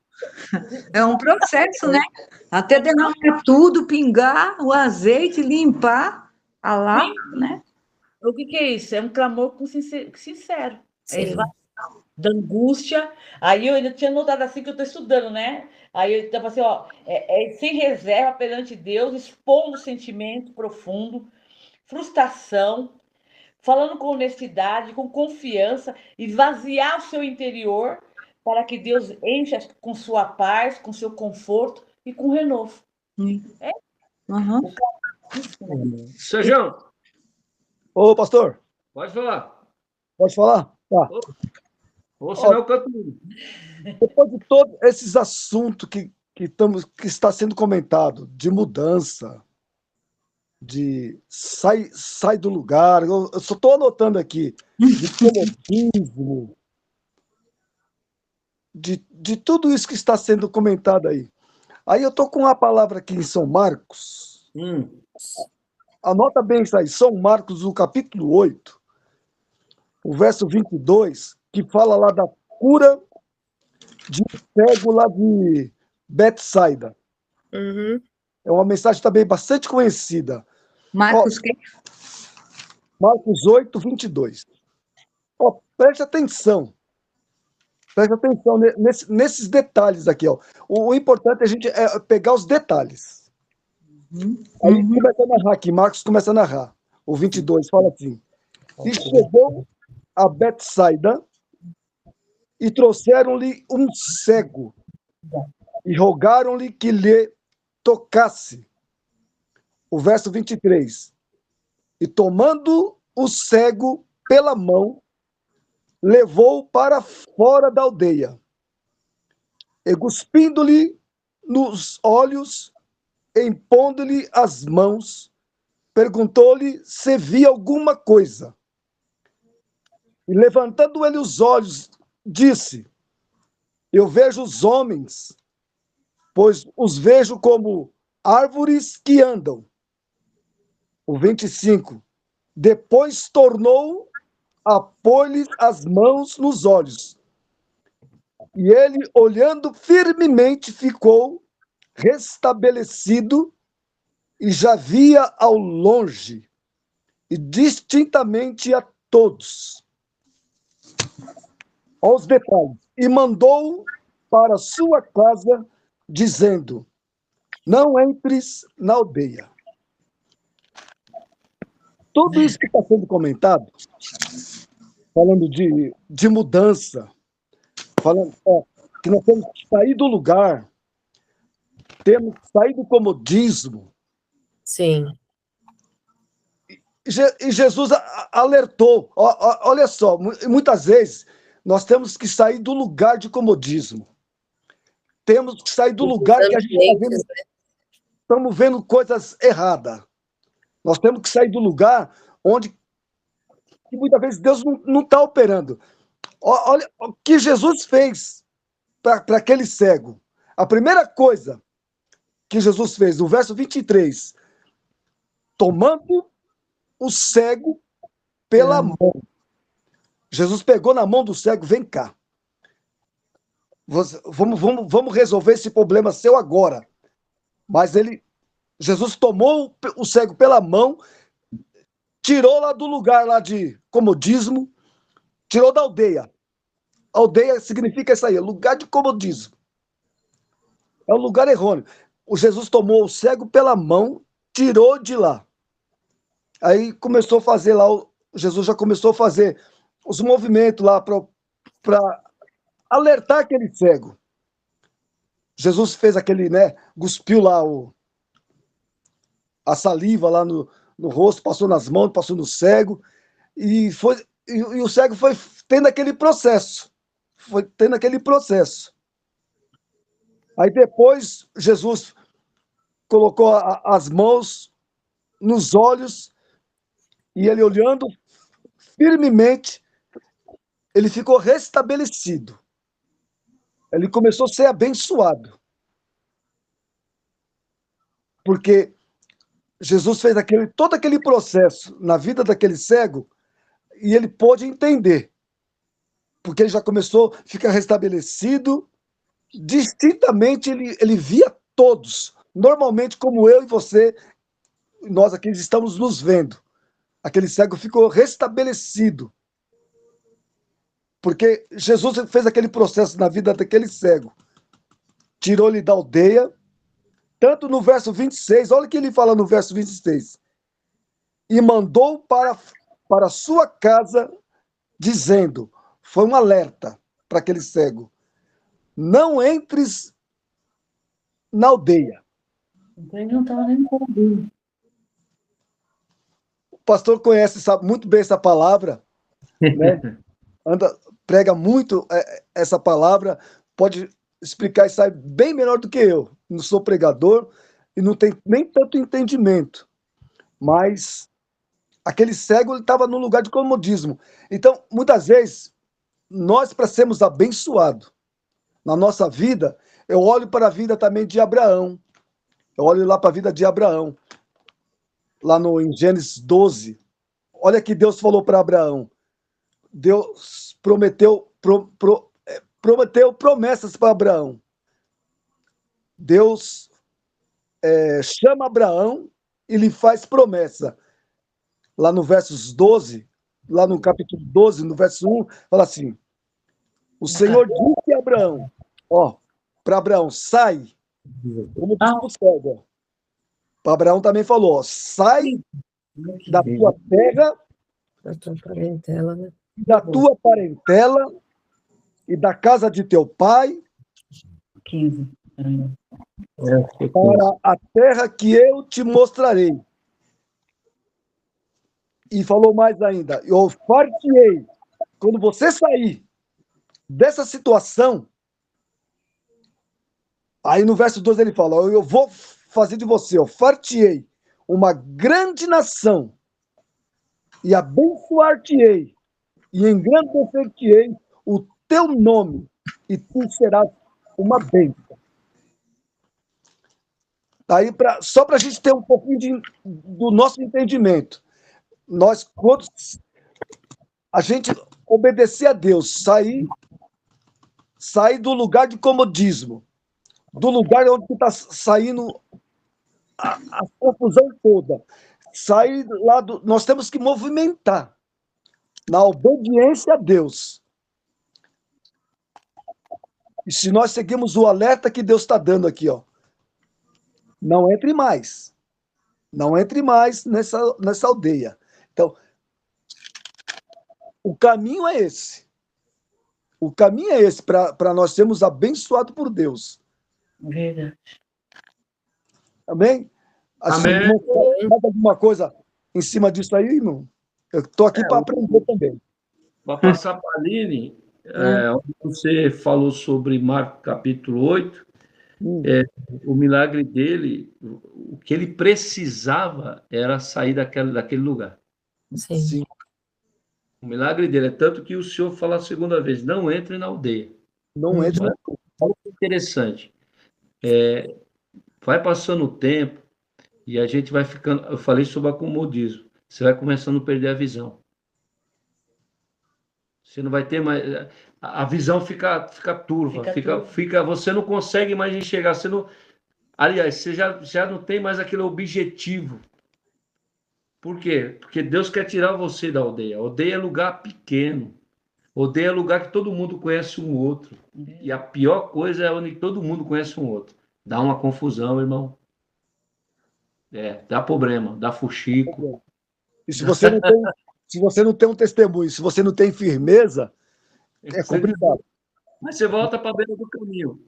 É um processo, né? Até derramar tudo, pingar o azeite, limpar a lata, né? o que é isso? É um clamor com sincero. É Sim. esvaziar da angústia. Aí eu ainda tinha notado assim que eu estou estudando, né? Aí eu estava assim, ó, sem reserva perante Deus, expondo sentimento profundo, frustração, falando com honestidade, com confiança, esvaziar o seu interior para que Deus encha com sua paz, com seu conforto e com renovo. Uhum. Sejão, Ô, pastor, pode falar. pode falar? Tá. Ou senão eu canto. Depois de todos esses assuntos que está sendo comentado, de mudança, de sai do lugar, eu só estou anotando aqui, de comodismo, de tudo isso que está sendo comentado aí. Aí eu estou com uma palavra aqui em São Marcos. Anota bem isso aí, São Marcos, o capítulo 8, o verso 22, que fala lá da cura de um cego lá de Betsaida. Uhum. É uma mensagem também bastante conhecida. Marcos, quem? Marcos 8, 22. Preste atenção. Preste atenção nesses detalhes aqui. Ó. O importante é a gente pegar os detalhes. Aí começa a narrar aqui, Marcos começa a narrar. O 22 fala assim: e chegou a Betsaida e trouxeram-lhe um cego e rogaram-lhe que lhe tocasse. O verso 23. E tomando o cego pela mão, levou-o para fora da aldeia. E cuspindo-lhe nos olhos, impondo-lhe as mãos, perguntou-lhe se via alguma coisa. E levantando ele os olhos, disse: eu vejo os homens, pois os vejo como árvores que andam. O 25. Depois tornou a pôr-lhe as mãos nos olhos. E ele, olhando firmemente, ficou restabelecido e já via ao longe e distintamente a todos. Olha os detalhes. E mandou para sua casa, dizendo: não entres na aldeia. Tudo isso que está sendo comentado, falando de mudança, falando que nós temos que sair do lugar, temos que sair do comodismo. Sim. E Jesus alertou. Olha só, muitas vezes nós temos que sair do lugar de comodismo. Temos que sair do lugar que a gente está vendo. estamos vendo coisas erradas. Nós temos que sair do lugar onde muitas vezes Deus não está operando. Olha o que Jesus fez para aquele cego. A primeira coisa que Jesus fez, no verso 23, tomando o cego pela mão. Jesus pegou na mão do cego, vem cá. Vamos resolver esse problema seu agora. Mas Jesus tomou o cego pela mão, tirou lá do lugar lá de comodismo, tirou da aldeia. Aldeia significa isso aí, lugar de comodismo. É um lugar errôneo. O Jesus tomou o cego pela mão, tirou de lá. Aí começou a fazer lá, Jesus já começou a fazer os movimentos lá para alertar aquele cego. Jesus fez aquele, né, cuspiu lá a saliva lá no rosto, passou nas mãos, passou no cego, e o cego foi tendo aquele processo. Aí depois Jesus colocou as mãos nos olhos e ele olhando firmemente, ele ficou restabelecido. Ele começou a ser abençoado. Porque Jesus fez todo aquele processo na vida daquele cego e ele pôde entender. Porque ele já começou a ficar restabelecido. Distintamente ele via todos. Normalmente, como eu e você, nós aqui estamos nos vendo. Aquele cego ficou restabelecido. Porque Jesus fez aquele processo na vida daquele cego. Tirou-lhe da aldeia. Tanto no verso 26, olha o que ele fala no verso 26. E mandou para sua casa, dizendo, foi um alerta para aquele cego, não entres na aldeia. Ele não estava nem ouvindo. O pastor conhece, sabe muito bem essa palavra, né? Prega muito essa palavra, pode explicar isso aí bem melhor do que eu. Não sou pregador e não tenho nem tanto entendimento. Mas aquele cego estava num lugar de comodismo. Então, muitas vezes, nós, para sermos abençoados na nossa vida, eu olho para a vida também de Abraão. Eu olho lá para a vida de Abraão. Lá em Gênesis 12. Olha que Deus falou para Abraão. Deus prometeu promessas para Abraão. Deus chama Abraão e lhe faz promessa. Lá no versos 12, lá no capítulo 12, no verso 1, fala assim, o Senhor disse a Abraão, para Abraão, sai, como disse o cego. Para Abraão também falou, sai da tua terra, Da tua parentela, né? da tua parentela e da casa de teu pai, 15. para a terra que eu te mostrarei. E falou mais ainda, eu far-te-ei, quando você sair dessa situação, aí no verso 2 ele fala, eu vou fazer de você, eu far-te-ei uma grande nação, e abençoar-te-ei, e engrandecer-te-ei o teu nome, e tu serás uma bênção. Aí, só para a gente ter um pouquinho do nosso entendimento, nós, quando a gente obedecer a Deus, sair do lugar de comodismo, do lugar onde está saindo a confusão toda, sair lá nós temos que movimentar na obediência a Deus. E se nós seguimos o alerta que Deus está dando aqui, não entre mais. Não entre mais nessa aldeia. Então, o caminho é esse. O caminho é esse para nós sermos abençoados por Deus. Verdade. Amém? Amém. Mais alguma coisa em cima disso aí, irmão? Eu estou aqui para aprender também. Para passar para a Aline, onde você falou sobre Marcos capítulo 8, O milagre dele, o que ele precisava era sair daquele lugar. Sim. Sim. O milagre dele é tanto que o Senhor fala a segunda vez, não entre na aldeia. Não entra. Olha que interessante. Vai passando o tempo e a gente vai ficando... Eu falei sobre acomodismo. Você vai começando a perder a visão. Você não vai ter mais... A visão fica turva, você não consegue mais enxergar. Você não... Aliás, você já não tem mais aquele objetivo. Por quê? Porque Deus quer tirar você da aldeia. A aldeia é lugar pequeno. Aldeia é lugar que todo mundo conhece um outro. E a pior coisa é onde todo mundo conhece um outro. Dá uma confusão, irmão. Dá problema, dá fuxico. E se você não tem um testemunho, se você não tem firmeza, é complicado. Mas você volta para a beira do caminho.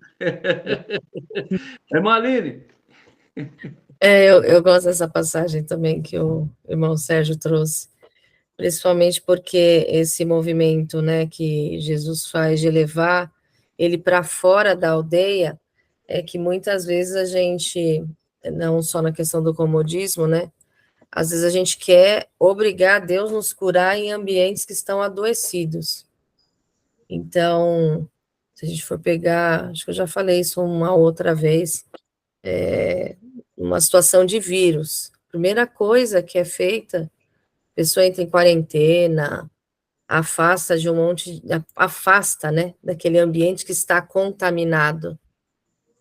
Irmã Aline. Eu gosto dessa passagem também que o irmão Sérgio trouxe, principalmente porque esse movimento, né, que Jesus faz de levar ele para fora da aldeia, é que muitas vezes a gente, não só na questão do comodismo, né, às vezes a gente quer obrigar Deus a nos curar em ambientes que estão adoecidos. Então, se a gente for pegar, acho que eu já falei isso uma outra vez, uma situação de vírus. Primeira coisa que é feita, a pessoa entra em quarentena, afasta de um monte, afasta, né, daquele ambiente que está contaminado.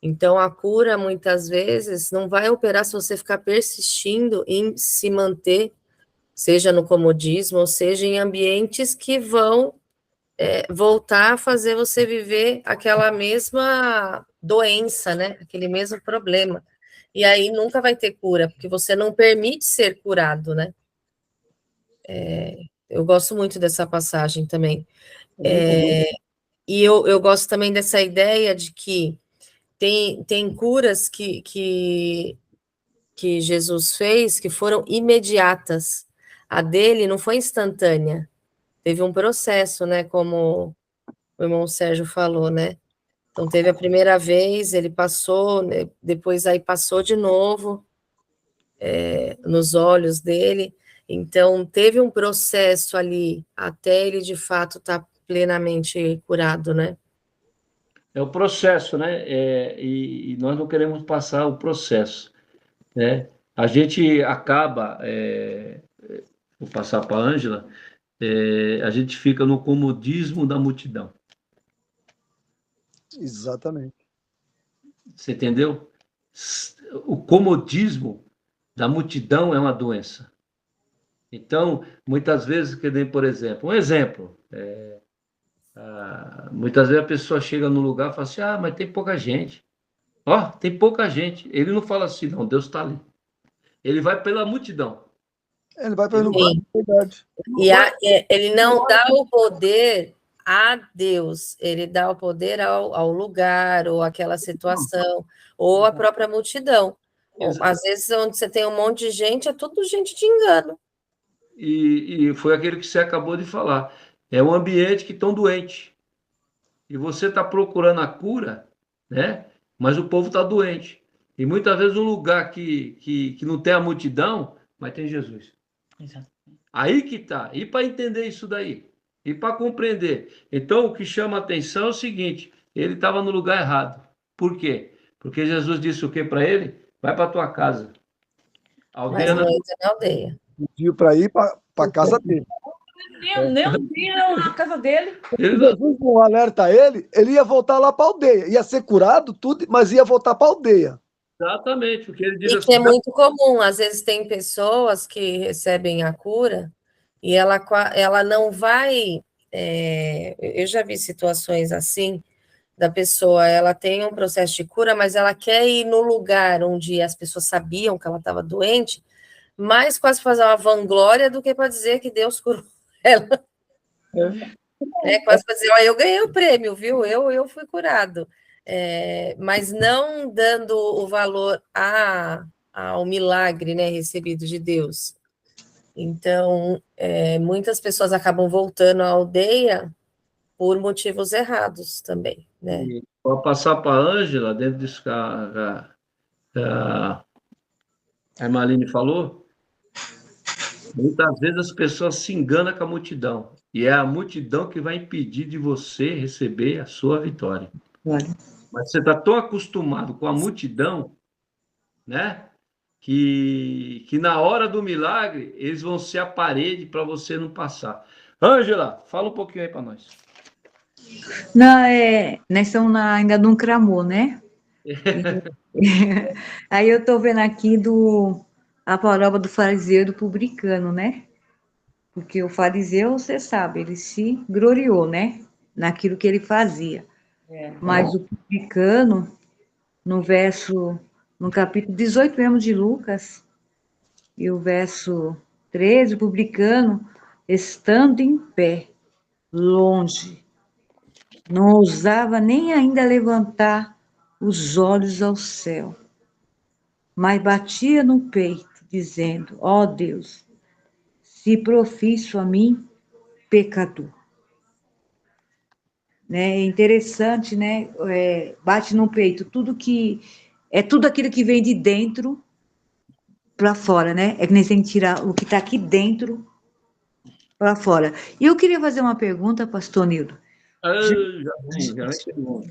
Então, a cura, muitas vezes, não vai operar se você ficar persistindo em se manter, seja no comodismo, ou seja em ambientes que vão voltar a fazer você viver aquela mesma doença, né, aquele mesmo problema. E aí nunca vai ter cura, porque você não permite ser curado, né? Eu gosto muito dessa passagem também. E eu gosto também dessa ideia de que tem curas que Jesus fez que foram imediatas. A dele não foi instantânea. Teve um processo, né? Como o irmão Sérgio falou, né? Então, teve a primeira vez, ele passou, né, depois aí passou de novo nos olhos dele. Então, teve um processo ali até ele, de fato, estar plenamente curado, né? É o processo, né? E nós não queremos passar o processo, né? A gente acaba, vou passar para a Ângela, a gente fica no comodismo da multidão. Exatamente. Você entendeu? O comodismo da multidão é uma doença. Então, muitas vezes, que nem, por exemplo, muitas vezes a pessoa chega num lugar e fala assim, mas tem pouca gente. Tem pouca gente. Ele não fala assim, não, Deus está ali. Ele vai pela multidão. Ele vai pelo lugar, verdade. Ele não dá o poder a Deus, ele dá o poder ao lugar, ou àquela situação, ou à própria multidão. Às vezes, onde você tem um monte de gente, é tudo gente de engano. E foi aquele que você acabou de falar. É um ambiente que estão doentes. E você está procurando a cura, né? Mas o povo está doente. E muitas vezes um lugar que não tem a multidão, mas tem Jesus. Exato. Aí que está. E para entender isso daí? E para compreender? Então, o que chama a atenção é o seguinte: ele estava no lugar errado. Por quê? Porque Jesus disse o que para ele? Vai para a tua casa. Mas não entra na aldeia. Pediu para ir para a casa dele. Nem na casa dele. Jesus não alerta ele ia voltar lá para a aldeia. Ia ser curado, tudo, mas ia voltar para a aldeia. Exatamente, porque ele diz E assim, que é muito comum, às vezes tem pessoas que recebem a cura e ela não vai. Eu já vi situações assim, da pessoa, ela tem um processo de cura, mas ela quer ir no lugar onde as pessoas sabiam que ela estava doente, mais quase fazer uma vanglória do que para dizer que Deus curou ela. Quase para dizer, eu ganhei o prêmio, viu? Eu fui curado. Mas não dando o valor ao milagre, né, recebido de Deus. Então, muitas pessoas acabam voltando à aldeia por motivos errados também. né? Para passar para a Ângela, dentro disso que a Armaline falou, muitas vezes as pessoas se enganam com a multidão. E é a multidão que vai impedir de você receber a sua vitória. Olha. Mas você está tão acostumado com a multidão, né? Que na hora do milagre, eles vão ser a parede para você não passar. Ângela, fala um pouquinho aí para nós. Não, nós estamos ainda num clamor, né? Aí eu estou vendo aqui a parábola do fariseu e do publicano, né? Porque o fariseu, você sabe, ele se gloriou, né? Naquilo que ele fazia. Mas o publicano, no capítulo 18 mesmo de Lucas, e o verso 13, o publicano, estando em pé, longe, não ousava nem ainda levantar os olhos ao céu, mas batia no peito, dizendo: ó Deus, se profisso a mim, pecador. Né? É interessante, né? Bate no peito, tudo aquilo que vem de dentro para fora, né? É que nem tem que tirar o que está aqui dentro para fora. E eu queria fazer uma pergunta, pastor Nildo. Já chegou.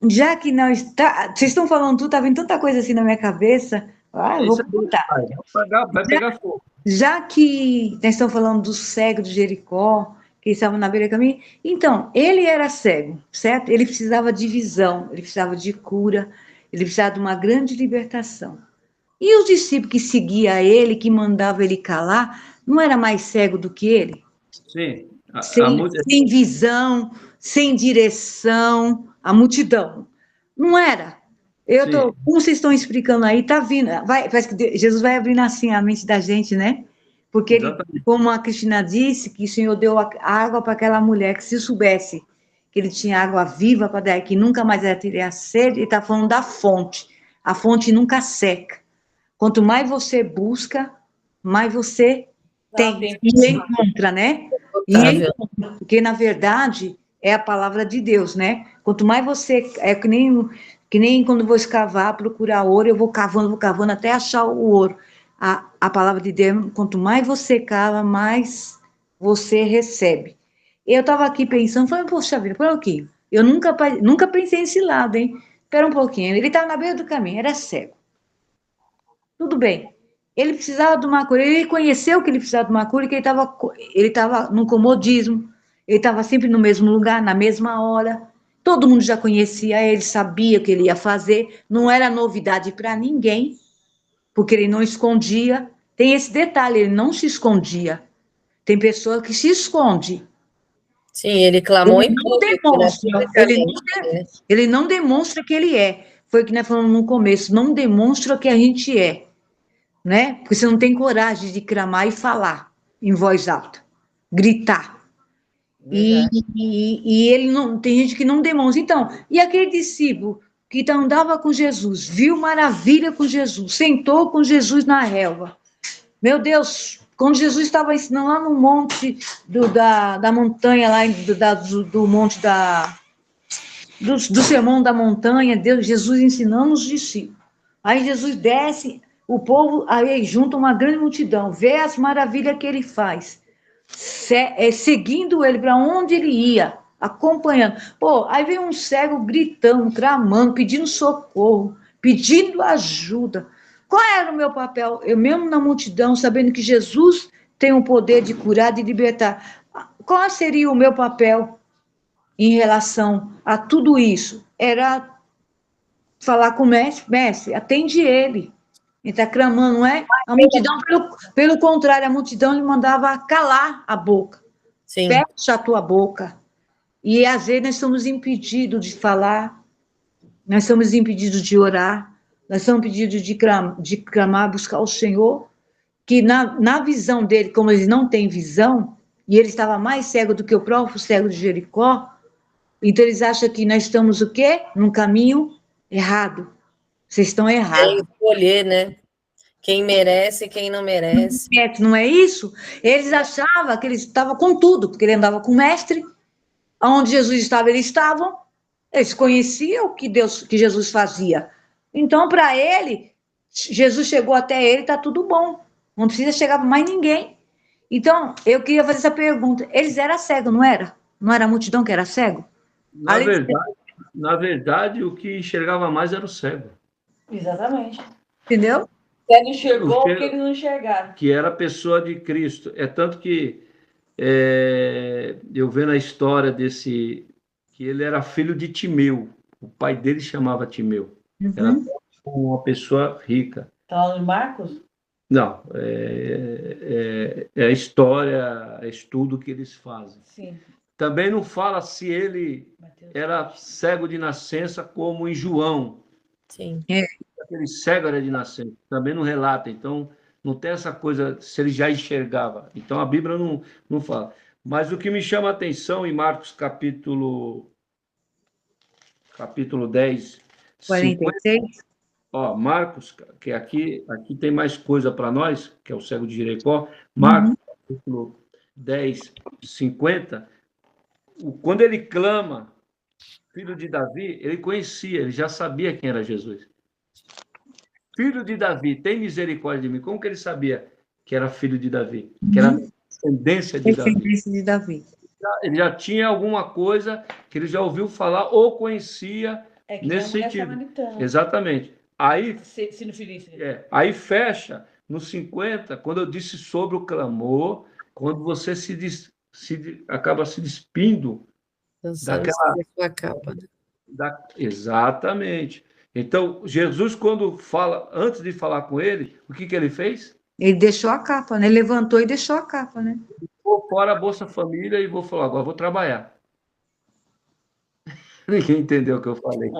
Já que vocês estão falando tudo, tá vendo tanta coisa assim na minha cabeça. Eu vou perguntar. Vai pegar fogo. Já que nós estamos falando do cego de Jericó, que estavam na beira do caminho, então, ele era cego, certo? Ele precisava de visão, ele precisava de cura, ele precisava de uma grande libertação. E os discípulos que seguiam ele, que mandavam ele calar, não era mais cego do que ele? Sim. Sem visão, sem direção, a multidão. Não era. Como vocês estão explicando aí, está vindo. Parece que Jesus vai abrindo assim a mente da gente, né? Porque ele, como a Cristina disse, que o Senhor deu água para aquela mulher, que se soubesse que ele tinha água viva para dar, que nunca mais ela teria sede, ele está falando da fonte. A fonte nunca seca. Quanto mais você busca, mais você tem e encontra, né? Porque, na verdade, é a palavra de Deus, né? Quanto mais você... É que nem quando eu vou escavar, procurar ouro, eu vou cavando até achar o ouro. A palavra de Deus, quanto mais você cava, mais você recebe. Eu estava aqui pensando, falei, poxa vida, por aqui. Eu nunca pensei nesse lado, hein? Espera um pouquinho. Ele estava na beira do caminho, era cego. Tudo bem. Ele precisava de uma cura, ele conheceu que ele precisava de uma cura, que ele estava no comodismo, ele estava sempre no mesmo lugar, na mesma hora, todo mundo já conhecia ele, sabia o que ele ia fazer, não era novidade para ninguém, porque ele não escondia, tem esse detalhe, ele não se escondia, tem pessoa que se esconde. Sim, ele clamou em público, ele não demonstra que ele é, foi o que nós falamos no começo, não demonstra que a gente é. Né? Porque você não tem coragem de clamar e falar em voz alta, gritar. E ele não tem gente que não demonstra. Então, e aquele discípulo que andava com Jesus, viu maravilha com Jesus, sentou com Jesus na relva. Meu Deus, quando Jesus estava ensinando lá no monte da montanha, lá do monte do sermão da montanha, Jesus ensinando os discípulos. Aí Jesus desce. O povo, aí junta uma grande multidão, vê as maravilhas que ele faz, seguindo ele para onde ele ia, acompanhando. Pô, aí vem um cego gritando, clamando, pedindo socorro, pedindo ajuda. Qual era o meu papel? Eu mesmo na multidão, sabendo que Jesus tem o poder de curar, de libertar. Qual seria o meu papel em relação a tudo isso? Era falar com o mestre, atende ele. Ele está clamando, não é? A multidão, pelo contrário, a multidão lhe mandava calar a boca. Sim. Fecha a tua boca. E às vezes nós somos impedidos de falar, nós somos impedidos de orar, nós somos impedidos de clamar, buscar o Senhor, que na visão dele, como ele não tem visão, e ele estava mais cego do que o próprio cego de Jericó, então eles acham que nós estamos o quê? Num caminho errado. Vocês estão errados. Tem que escolher, né? Quem merece e quem não merece. Não é isso? Eles achavam que eles estavam com tudo, porque ele andava com o mestre, onde Jesus estava, eles estavam, Eles conheciam o que Jesus fazia. Então, para ele, Jesus chegou até ele, está tudo bom. Não precisa chegar para mais ninguém. Então, eu queria fazer essa pergunta. Eles eram cegos, não era? Não era a multidão que era cego? Na verdade, o que enxergava mais era o cego. Exatamente. Entendeu? Ele enxergou o que eles não enxergaram. Que era a pessoa de Cristo. É tanto que eu vendo a história desse, que ele era filho de Timeu. O pai dele chamava Timeu. Era uma pessoa rica. Tá em Marcos? Não, é história, é estudo que eles fazem. Sim. Também não fala se ele era cego de nascença, como em João. Sim. Aquele cego era de nascença. Também não relata. Então, não tem essa coisa se ele já enxergava. Então, a Bíblia não fala. Mas o que me chama a atenção em Marcos capítulo 10, 46. Ó, Marcos, que aqui tem mais coisa para nós, que é o cego de Jericó. Marcos, capítulo 10, 50. Quando ele clama, filho de Davi, ele conhecia, ele já sabia quem era Jesus. Filho de Davi, tem misericórdia de mim. Como que ele sabia que era filho de Davi? Que era descendência de Davi. Descendência de Davi. Ele já tinha alguma coisa que ele já ouviu falar ou conhecia nesse sentido. Exatamente. Aí, aí fecha no 50, quando eu disse sobre o clamor, quando você acaba se despindo daquela capa. Exatamente. Então, Jesus, quando fala, antes de falar com ele, o que ele fez? Ele deixou a capa, né? Levantou e deixou a capa, né? Vou fora a Bolsa Família e vou falar, agora vou trabalhar. Ninguém entendeu o que eu falei.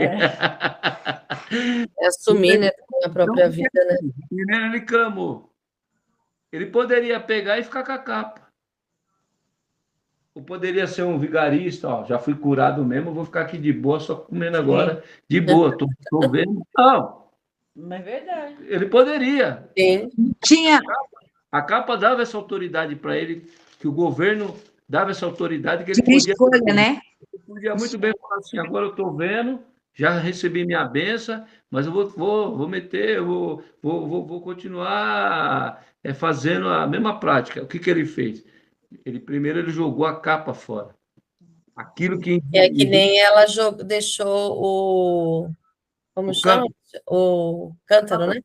É assumir, né, a própria vida, né? Primeiro ele clamou. Ele poderia pegar e ficar com a capa. Ou poderia ser um vigarista, ó, já fui curado mesmo, vou ficar aqui de boa, só comendo agora, de boa, tô vendo. Não. Mas é verdade. Ele poderia. Sim. Tinha. A capa dava essa autoridade para ele, que o governo dava essa autoridade que ele Tinha podia... escolha, né? Ele podia muito bem falar assim, agora eu estou vendo, já recebi minha benção, mas eu vou meter, eu vou continuar fazendo a mesma prática. O que ele fez? Primeiro ele jogou a capa fora. Aquilo que... É que nem ela deixou o... Como chama? O cântaro, né?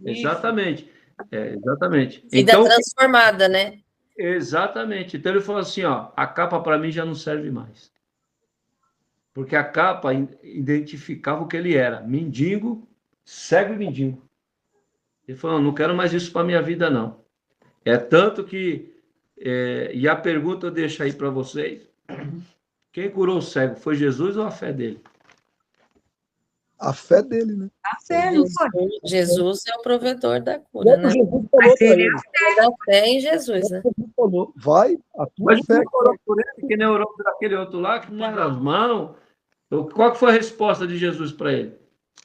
Exatamente. Exatamente. Vida então, transformada, né? Exatamente. Então ele falou assim, ó, a capa para mim já não serve mais. Porque a capa identificava o que ele era, mendigo, cego e mendigo. Ele falou, não quero mais isso para minha vida, não. É tanto que, e a pergunta eu deixo aí para vocês, quem curou o cego, foi Jesus ou a fé dele? A fé dele, né? A fé, não foi? Jesus é o provedor da cura, né? Jesus falou para ele. Da fé em Jesus, né? Jesus falou, vai, a tua Mas fé. não orou por ele, que nem orou por aquele outro lá, que põe nas mãos. Então, qual que foi a resposta de Jesus para ele?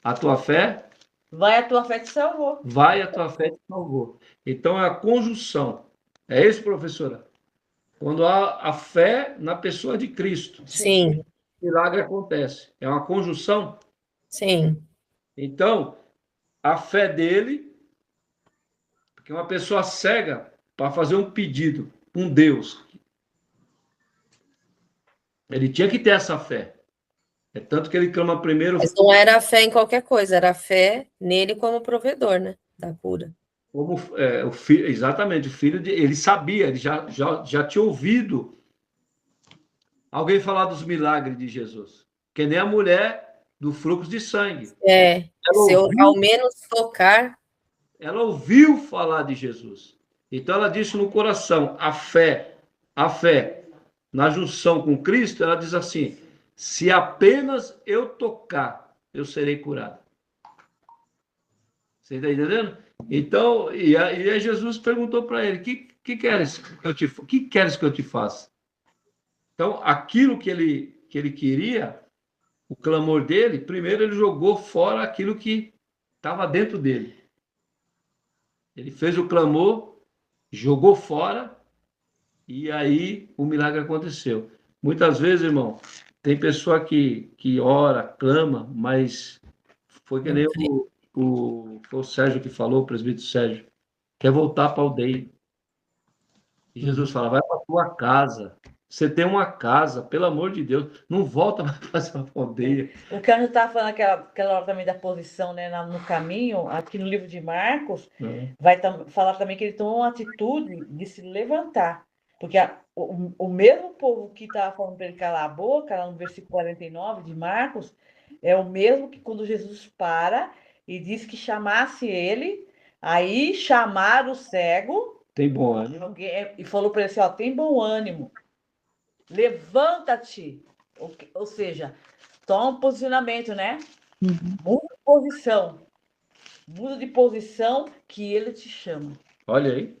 A tua fé... Vai, a tua fé te salvou. Vai, a tua fé te salvou. Então, é a conjunção. É isso, professora? Quando há a fé na pessoa de Cristo. Sim. O milagre acontece. É uma conjunção. Sim. Então, a fé dele, porque uma pessoa cega, para fazer um pedido, um Deus, ele tinha que ter essa fé. É tanto que ele clama primeiro... Mas não era a fé em qualquer coisa, era a fé nele como provedor, né? Da cura. Como o filho, exatamente, o filho de... Ele sabia, ele já tinha ouvido alguém falar dos milagres de Jesus. Que nem a mulher do fluxo de sangue. Se eu ao menos tocar... Ela ouviu falar de Jesus. Então ela disse no coração, a fé, na junção com Cristo, ela diz assim, se apenas eu tocar, eu serei curado. Você está entendendo? Então, e aí Jesus perguntou para ele, que queres que eu te faça? Então, aquilo que ele queria, o clamor dele, primeiro ele jogou fora aquilo que estava dentro dele. Ele fez o clamor, jogou fora, e aí o milagre aconteceu. Muitas vezes, irmão, Tem pessoa que ora, clama, mas foi que nem foi o Sérgio que falou, o presbítero Sérgio, quer voltar para a aldeia. E Jesus fala, vai para a tua casa. Você tem uma casa, pelo amor de Deus, não volta mais para essa aldeia. O que a gente estava falando aquela hora também da posição, né, no caminho, aqui no livro de Marcos, vai falar também que ele tomou uma atitude de se levantar. Porque o mesmo povo que estava falando para ele calar a boca, lá no versículo 49 de Marcos, é o mesmo que quando Jesus para e disse que chamasse ele, aí chamaram o cego. Tem bom ânimo. E falou para ele assim, ó, tem bom ânimo. Levanta-te. Ou seja, toma um posicionamento, né? Muda de posição. Muda de posição que ele te chama. Olha aí.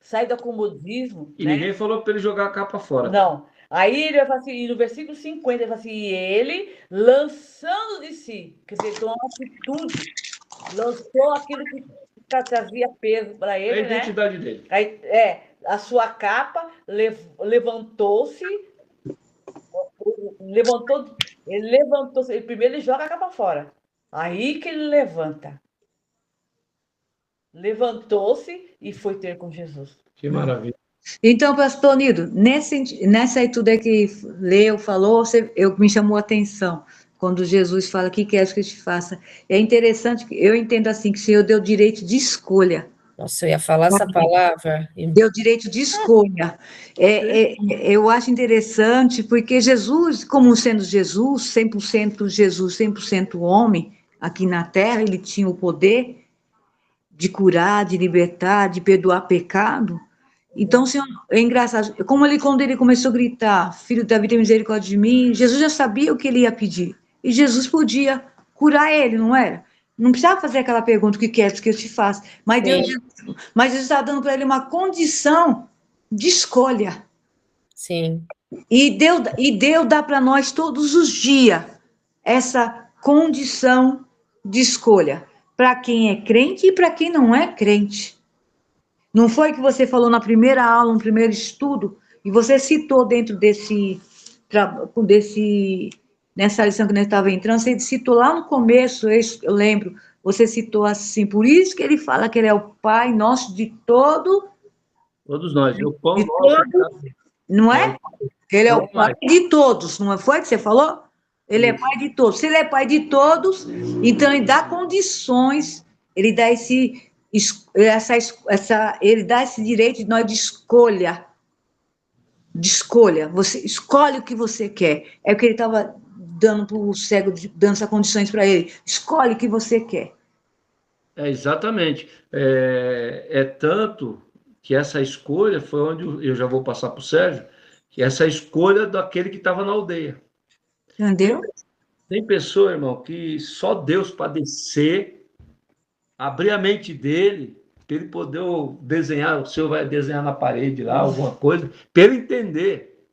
Sai do acomodismo. E né? ninguém falou para ele jogar a capa fora. Não. Aí ele vai falar assim, e no versículo 50, ele fala assim, e ele, lançando de si, quer dizer, tomou uma atitude, lançou aquilo que trazia peso para ele, É a identidade dele. Aí, a sua capa, levantou-se, primeiro ele joga a capa fora, aí que ele levanta. Levantou-se e foi ter com Jesus. Que maravilha. Então, pastor Nido, nessa aí tudo que leu, falou, me chamou a atenção. Quando Jesus fala, o que queres que eu te faça? É interessante, eu entendo assim, que o Senhor deu direito de escolha. Nossa, eu ia falar essa palavra. Deu direito de escolha. Eu acho interessante, porque Jesus, como sendo Jesus, 100% homem, aqui na Terra, ele tinha o poder de curar, de libertar, de perdoar pecado. Então, Senhor, é engraçado, quando ele começou a gritar, filho de Davi, tem misericórdia de mim, Jesus já sabia o que ele ia pedir. E Jesus podia curar ele, não era? Não precisava fazer aquela pergunta, o que queres que eu te faça? Mas Deus estava dando para ele uma condição de escolha. Sim. E Deus dá para nós todos os dias essa condição de escolha, para quem é crente e para quem não é crente. Não foi que você falou na primeira aula, no primeiro estudo, e você citou dentro nessa lição que nós estávamos entrando, você citou lá no começo, eu lembro, você citou assim, por isso que ele fala que ele é o Pai nosso de todo... Todos nós, o pão nosso. Não é? Ele é o Pai de todos, não foi que você falou? Ele é Pai de todos. Se ele é Pai de todos, então ele dá condições, ele dá ele dá esse direito de nós de escolha. Você escolhe o que você quer. É o que ele estava dando para o cego, dando essas condições para ele. Escolhe o que você quer. Exatamente. É tanto que essa escolha foi onde eu já vou passar para o Sérgio, que essa escolha daquele que estava na aldeia. Entendeu? Tem pessoa, irmão, que só Deus para descer, abrir a mente dele, para ele poder desenhar, o senhor vai desenhar na parede lá, alguma coisa, para ele entender,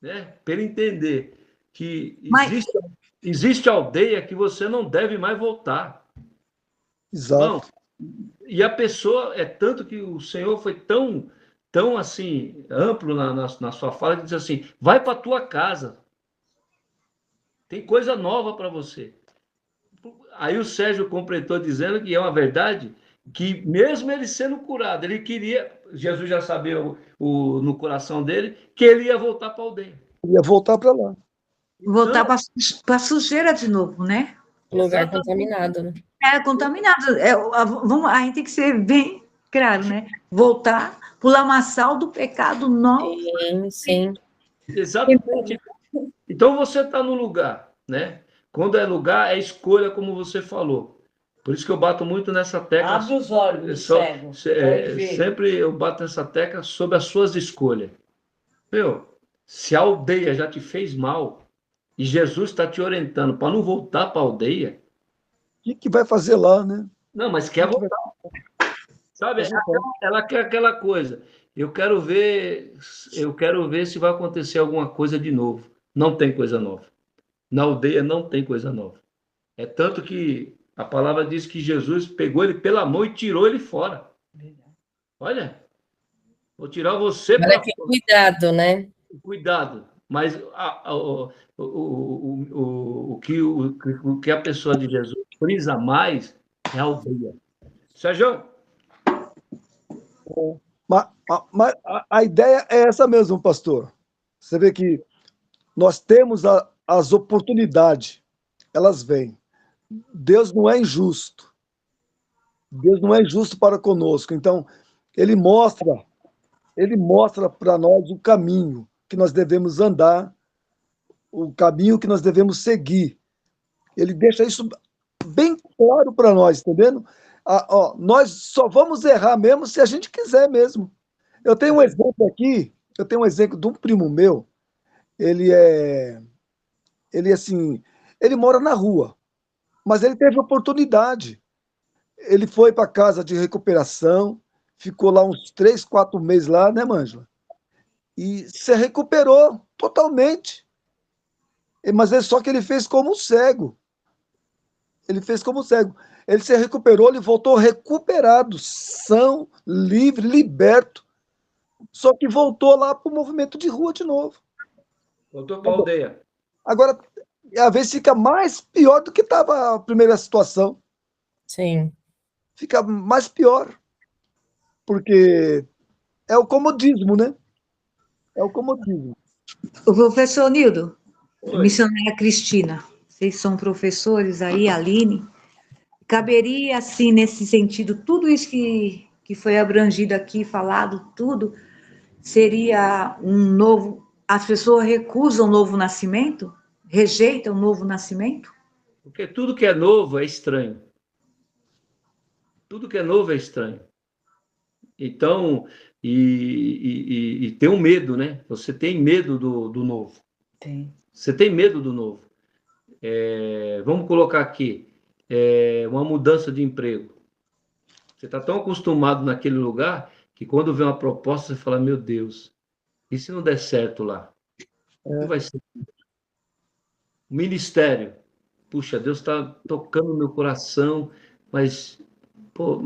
né? Para ele entender que existe aldeia que você não deve mais voltar. Exato. E a pessoa, é tanto que o Senhor foi tão assim, amplo na sua fala, que diz assim, vai para a tua casa, tem coisa nova para você. Aí o Sérgio completou dizendo que é uma verdade, que mesmo ele sendo curado, ele queria, Jesus já sabia no coração dele, que ele ia voltar para a aldeia. Ia voltar para lá. Voltar para a sujeira de novo, né? Lugar contaminado, né? Contaminado. A gente tem que ser bem claro, né? Voltar para o lamaçal do pecado novo. Sim. Exatamente. Então você está no lugar, né? Quando é lugar, é escolha, como você falou. Por isso que eu bato muito nessa tecla. Abre os olhos, cego. Sempre eu bato nessa tecla sobre as suas escolhas. Se a aldeia já te fez mal e Jesus está te orientando para não voltar para a aldeia. O que vai fazer lá, né? Não, mas quer voltar. Sabe? Ela quer aquela coisa. Eu quero ver se vai acontecer alguma coisa de novo. Não tem coisa nova. Na aldeia não tem coisa nova. É tanto que a palavra diz que Jesus pegou ele pela mão e tirou ele fora. Olha, vou tirar você para fora. Cuidado, né? cuidado, mas o que a pessoa de Jesus frisa mais é a aldeia. Sérgio? Mas a ideia é essa mesmo, pastor. Você vê que nós temos as oportunidades, elas vêm. Deus não é injusto. Deus não é injusto para conosco. Então, ele mostra para nós o caminho que nós devemos andar, o caminho que nós devemos seguir. Ele deixa isso bem claro para nós, entendendo? Nós só vamos errar mesmo se a gente quiser mesmo. Eu tenho um exemplo aqui, eu tenho um exemplo de um primo meu, ele assim, ele mora na rua, mas ele teve oportunidade. Ele foi para casa de recuperação, ficou lá uns 3, 4 meses lá, né, Mângela? E se recuperou totalmente. Mas só que ele fez como um cego. Ele fez como um cego. Ele se recuperou, ele voltou recuperado, são, livre, liberto. Só que voltou lá para o movimento de rua de novo. Voltou para a aldeia. Agora, às vezes fica mais pior do que estava a primeira situação. Sim. Fica mais pior. Porque é o comodismo, né? É o comodismo. O professor Nildo, missionária Cristina, vocês são professores aí, Aline, caberia, assim, nesse sentido, tudo isso que foi abrangido aqui, falado, tudo, seria um novo... As pessoas recusam o novo nascimento? Rejeitam o novo nascimento? Porque tudo que é novo é estranho. Tudo que é novo é estranho. Então, e tem um medo, né? Você tem medo do novo. Tem. Você tem medo do novo. Vamos colocar aqui, uma mudança de emprego. Você está tão acostumado naquele lugar que quando vem uma proposta, você fala, meu Deus, e se não der certo lá? O que vai ser? O ministério. Puxa, Deus está tocando no meu coração, mas, pô,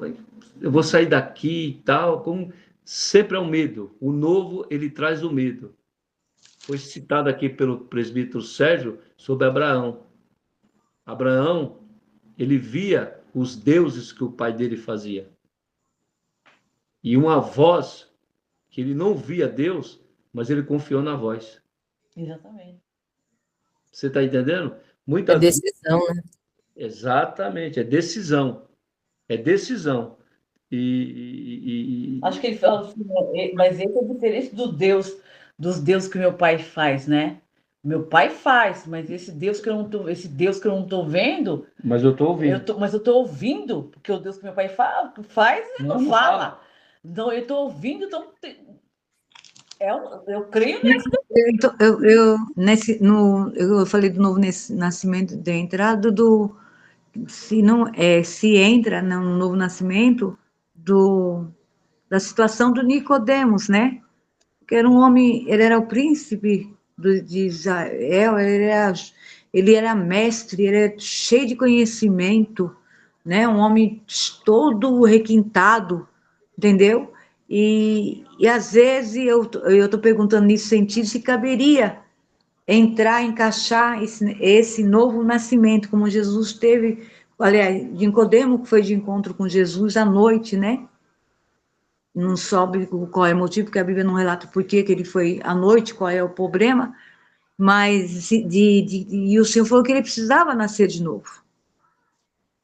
eu vou sair daqui e tal. Como sempre é o medo. O novo, ele traz o medo. Foi citado aqui pelo presbítero Sérgio sobre Abraão. Abraão, ele via os deuses que o pai dele fazia. E uma voz que ele não via Deus, mas ele confiou na voz. Exatamente. Você está entendendo? É decisão, né? Exatamente, é decisão. É decisão. Acho que ele fala assim, mas esse é diferente dos deuses que meu pai faz, né? Meu pai faz, mas esse Deus que eu não tô, vendo, Mas eu estou ouvindo. mas eu estou ouvindo, porque o Deus que meu pai faz, ele não fala. Então eu estou ouvindo, então eu creio nisso. Então, eu falei do novo nascimento, da entrada do... Se entra no novo nascimento da situação do Nicodemos, né? Que era um homem, ele era o príncipe de Israel, ele era mestre, ele era cheio de conhecimento, né? Um homem todo requintado, entendeu? E às vezes eu estou perguntando nesse sentido se caberia encaixar esse novo nascimento, como Jesus teve, aliás, Nicodemo que foi de encontro com Jesus à noite, né? Não soube qual é o motivo, porque a Bíblia não relata por que ele foi à noite, qual é o problema, mas e o Senhor falou que ele precisava nascer de novo.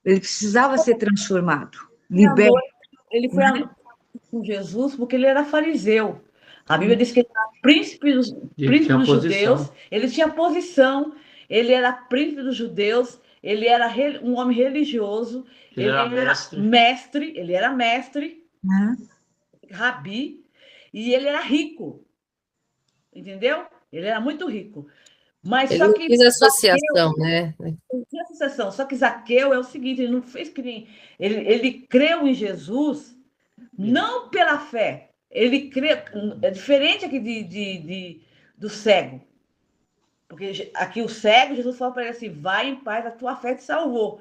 Ele precisava ser transformado, liberto. Ele foi com Jesus porque ele era fariseu. A Bíblia diz que ele era príncipe dos judeus, ele tinha posição, ele era príncipe dos judeus, ele era um homem religioso, ele era mestre, rabi, e ele era rico, entendeu? Ele era muito rico. Mas ele só que fez associação, né? Tinha associação, só que Zaqueu é o seguinte, ele não fez que nem... Ele creu em Jesus não pela fé, ele crê, é diferente aqui do cego, porque aqui o cego, Jesus falou para ele assim, vai em paz, a tua fé te salvou.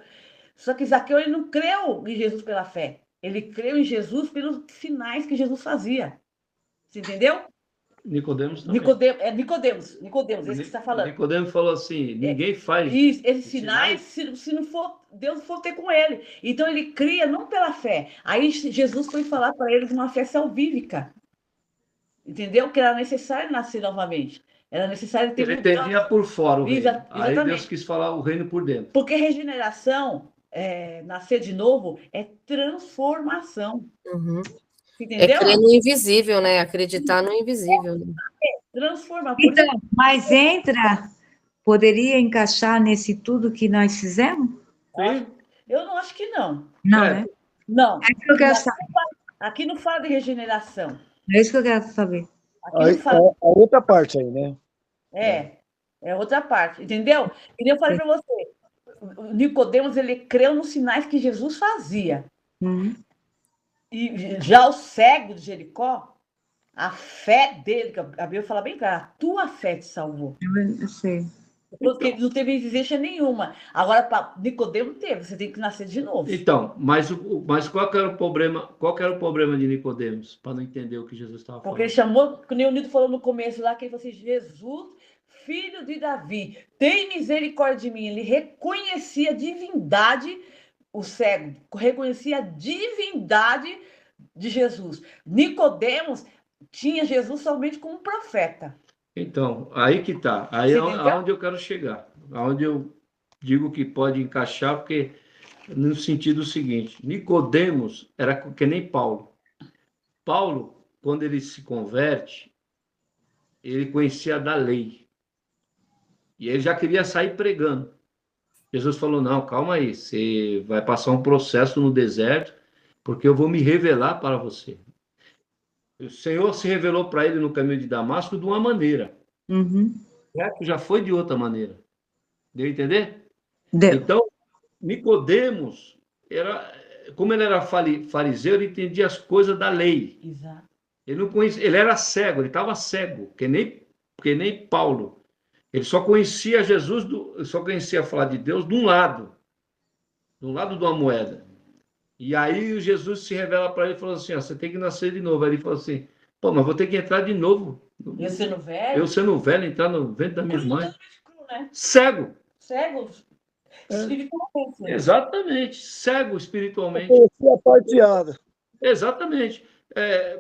Só que Zaqueu, ele não creu em Jesus pela fé, ele creu em Jesus pelos sinais que Jesus fazia, você entendeu? Nicodemos também. Nicodemos, esse que você está falando. Nicodemos falou assim, ninguém faz... Isso, esses sinais, se não for, Deus for ter com ele. Então ele cria não pela fé. Aí Jesus foi falar para eles uma fé salvífica. Entendeu? Que era necessário nascer novamente. Era necessário ter... Ele entendia por fora o reino. Exatamente. Aí Deus quis falar o reino por dentro. Porque regeneração, nascer de novo, é transformação. Uhum. Entendeu? É crer no invisível, né? Acreditar no invisível. Né? Transformar. Então, mas poderia encaixar nesse tudo que nós fizemos? Sim. Eu não acho que não. Não, É. né? Não. É isso que eu quero saber. Aqui não fala de regeneração. É isso que eu quero saber. Aqui Aí, não fala. a outra parte aí, né? É outra parte, entendeu? E eu falei para você, o Nicodemos, ele creu nos sinais que Jesus fazia. Uhum. E já o cego de Jericó, a fé dele, que a Bíblia fala bem claro, a tua fé te salvou. Eu sei. Porque ele não teve exigência nenhuma. Agora, para Nicodemos teve, você tem que nascer de novo. Então, mas qual que era o problema? Qual que era o problema de Nicodemos? Para não entender o que Jesus estava falando. Porque ele chamou, como o Nildo falou no começo lá, que ele falou assim, Jesus, filho de Davi, tem misericórdia de mim. Ele reconhecia a divindade, o cego, reconhecia a divindade de Jesus. Nicodemos tinha Jesus somente como profeta. Então, aí que tá. Aí é aonde eu quero chegar. Aonde eu digo que pode encaixar, porque no sentido seguinte, Nicodemos era que nem Paulo. Paulo, quando ele se converte, ele conhecia da lei. E ele já queria sair pregando. Jesus falou, não, calma aí, você vai passar um processo no deserto, porque eu vou me revelar para você. O Senhor se revelou para ele no caminho de Damasco de uma maneira. Uhum. Já foi de outra maneira. Deu a entender? Deu. Então, Nicodemos, como ele era fariseu, ele entendia as coisas da lei. Exato. Ele não conhecia, ele era cego, ele estava cego, que nem Paulo. Ele só conhecia Jesus, só conhecia falar de Deus de um lado de uma moeda. E aí Jesus se revela para ele e falou assim, você tem que nascer de novo. Aí ele falou assim, pô, mas vou ter que entrar de novo. Eu sendo velho? Eu sendo velho, entrar no ventre da minha mãe. Né? Cego. Cego. Espiritualmente. Né? Exatamente. Cego espiritualmente. Conhecia a parteada. Exatamente.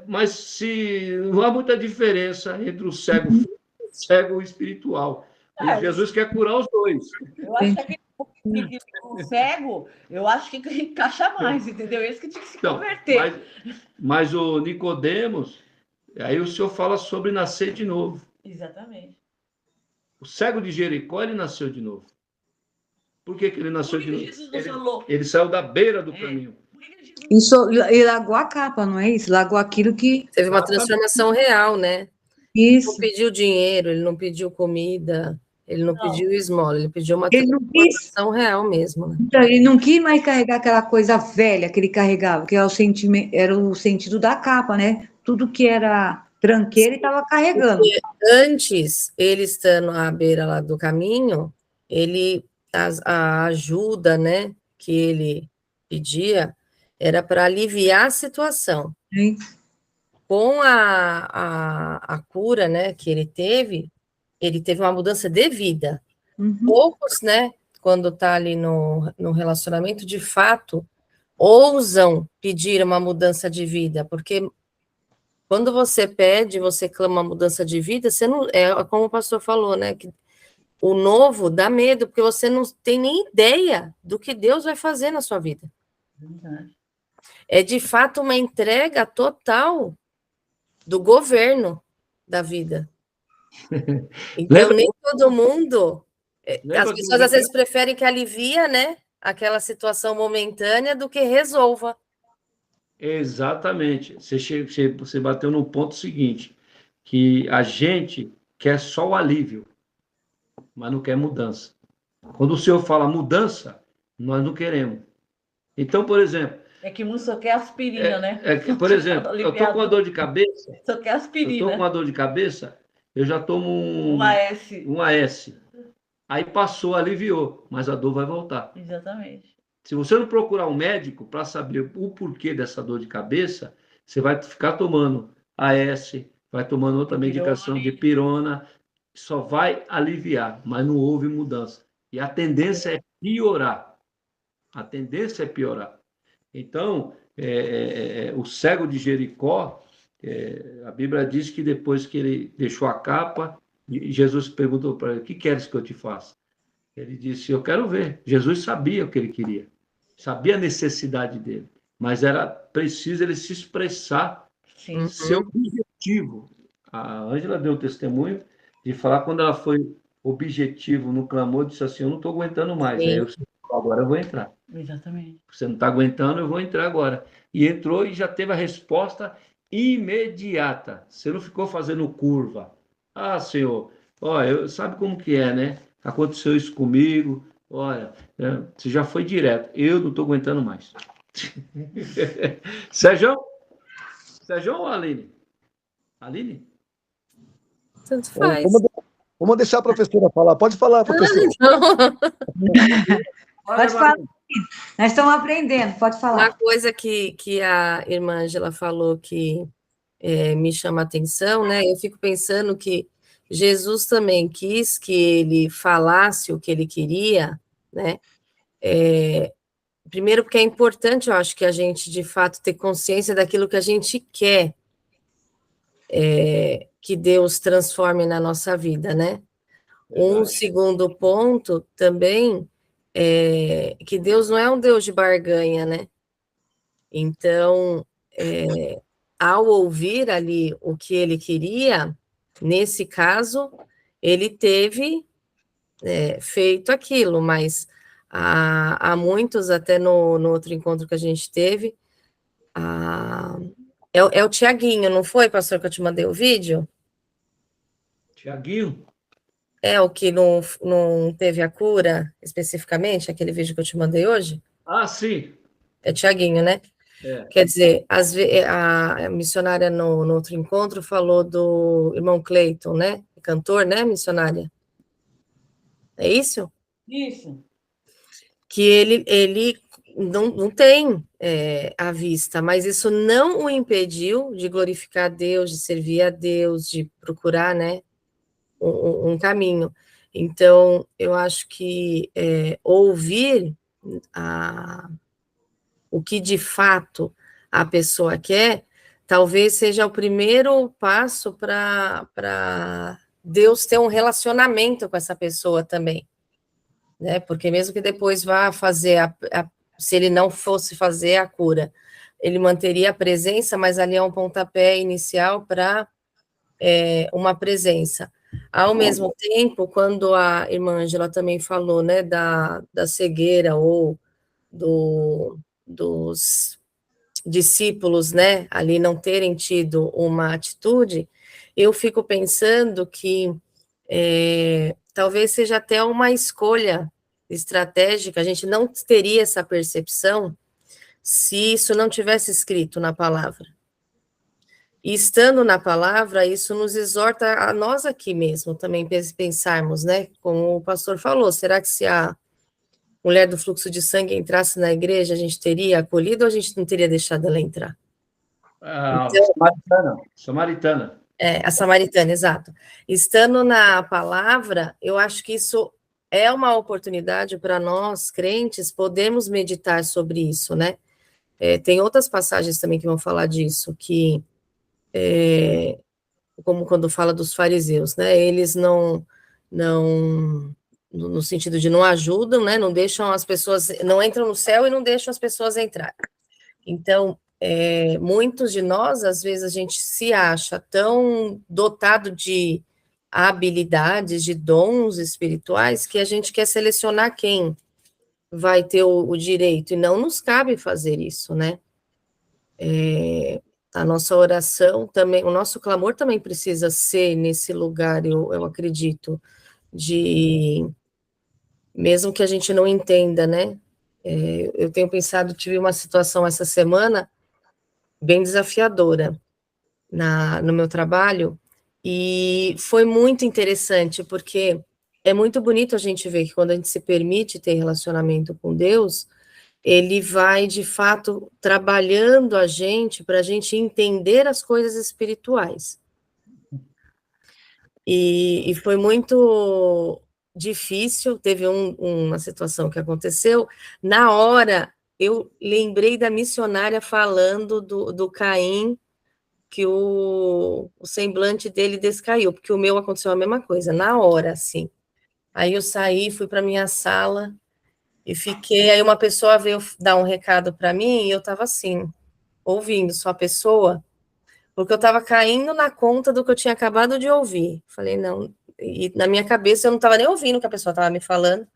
Mas se não há muita diferença entre o cego físico e o cego espiritual. E Jesus quer curar os dois. Eu acho que o cego, eu acho que encaixa mais, entendeu? Esse que tinha que se converter. Mas o Nicodemos, aí o senhor fala sobre nascer de novo. Exatamente. O cego de Jericó, ele nasceu de novo. Por que ele nasceu de novo? Jesus não falou? Ele saiu da beira do caminho. Isso, e largou a capa, não é isso? Largou aquilo que... Teve uma transformação real, né? Isso. Ele não pediu dinheiro, ele não pediu comida, ele não pediu esmola, ele pediu uma Ele não quis. transformação real mesmo. Né? Então, ele não quis mais carregar aquela coisa velha que ele carregava, que era o sentido da capa, né? Tudo que era tranqueira ele estava carregando. Porque antes, ele estando à beira lá do caminho, a ajuda, né, que ele pedia era para aliviar a situação. Sim. Com a cura, né, que ele teve uma mudança de vida. Uhum. Poucos, né, quando está ali no relacionamento, de fato, ousam pedir uma mudança de vida, porque quando você pede, você clama uma mudança de vida, você não, como o pastor falou, né, que o novo dá medo, porque você não tem nem ideia do que Deus vai fazer na sua vida. É, de fato, uma entrega total do governo da vida. Então, nem todo mundo... As pessoas, às vezes, preferem que alivia, né, aquela situação momentânea do que resolva. Exatamente. Você bateu no ponto seguinte, que a gente quer só o alívio, mas não quer mudança. Quando o senhor fala mudança, nós não queremos. Então, por exemplo... É que mundo só quer aspirina, né? Por exemplo, eu estou com uma dor de cabeça... Só quer aspirina. Eu estou com uma dor de cabeça, eu já tomo um AS. Aí passou, aliviou, mas a dor vai voltar. Exatamente. Se você não procurar um médico para saber o porquê dessa dor de cabeça, você vai ficar tomando AS, vai tomando outra medicação de pirona, só vai aliviar, mas não houve mudança. E a tendência é piorar. A tendência é piorar. Então, o cego de Jericó, a Bíblia diz que depois que ele deixou a capa, Jesus perguntou para ele: o que queres que eu te faça? Ele disse: eu quero ver. Jesus sabia o que ele queria, sabia a necessidade dele, mas era preciso ele se expressar, seu objetivo. A Ângela deu testemunho de falar quando ela foi objetivo no clamor, disse assim: eu não estou aguentando mais, agora eu vou entrar. Exatamente. Você não está aguentando, eu vou entrar agora. E entrou e já teve a resposta imediata. Você não ficou fazendo curva. Ah, senhor, olha, sabe como que é, né? Aconteceu isso comigo. Olha, você já foi direto. Eu não estou aguentando mais. Sérgio? Sérgio ou Aline? Aline? Tanto faz. Vamos deixar a professora falar. Pode falar, professora. Pode falar. Nós estamos aprendendo, pode falar. Uma coisa que a irmã Ângela falou que me chama a atenção, né? Eu fico pensando que Jesus também quis que ele falasse o que ele queria, né? Primeiro porque é importante, eu acho, que a gente, de fato, ter consciência daquilo que a gente quer que Deus transforme na nossa vida, né? Um segundo ponto também é que Deus não é um Deus de barganha, né? Então, ao ouvir ali o que ele queria, nesse caso, ele teve feito aquilo, mas há muitos, até no outro encontro que a gente teve, é o Tiaguinho, não foi, pastor, que eu te mandei o vídeo? Tiaguinho? É o que não teve a cura, especificamente, aquele vídeo que eu te mandei hoje? Ah, sim. É Tiaguinho, né? Quer dizer, a missionária no outro encontro falou do irmão Cleiton, né? Cantor, né, missionária? É isso? Isso. Que ele não tem à vista, mas isso não o impediu de glorificar a Deus, de servir a Deus, de procurar, né, um caminho. Então, eu acho que ouvir o que de fato a pessoa quer, talvez seja o primeiro passo para Deus ter um relacionamento com essa pessoa também, né? Porque mesmo que depois vá fazer, se ele não fosse fazer a cura, ele manteria a presença, mas ali é um pontapé inicial para uma presença. Ao mesmo tempo, quando a irmã Ângela também falou, né, da cegueira ou dos discípulos, né, ali não terem tido uma atitude, eu fico pensando que talvez seja até uma escolha estratégica, a gente não teria essa percepção se isso não tivesse escrito na palavra. E estando na palavra, isso nos exorta a nós aqui mesmo também pensarmos, né, como o pastor falou, será que se a mulher do fluxo de sangue entrasse na igreja, a gente teria acolhido ou a gente não teria deixado ela entrar? Então, Samaritana. A samaritana, exato. Estando na palavra, eu acho que isso é uma oportunidade para nós, crentes, podermos meditar sobre isso, né? Tem outras passagens também que vão falar disso, que, como quando fala dos fariseus, né? Eles não no sentido de não ajudam, né? Não deixam as pessoas, não entram no céu e não deixam as pessoas entrar. Então, muitos de nós, às vezes, a gente se acha tão dotado de habilidades, de dons espirituais, que a gente quer selecionar quem vai ter o direito, e não nos cabe fazer isso, né? A nossa oração também, o nosso clamor também precisa ser nesse lugar, eu acredito, de, mesmo que a gente não entenda, né? Eu tenho pensado, tive uma situação essa semana bem desafiadora no meu trabalho, e foi muito interessante, porque é muito bonito a gente ver que quando a gente se permite ter relacionamento com Deus, ele vai, de fato, trabalhando a gente para a gente entender as coisas espirituais. E foi muito difícil. Teve uma situação que aconteceu. Na hora, eu lembrei da missionária falando do Caim, que o semblante dele descaiu, porque o meu aconteceu a mesma coisa, na hora, assim. Aí eu saí, fui para minha sala e fiquei. Aí uma pessoa veio dar um recado para mim e eu estava assim, ouvindo só a pessoa, porque eu estava caindo na conta do que eu tinha acabado de ouvir. Falei, não. E na minha cabeça eu não estava nem ouvindo o que a pessoa estava me falando.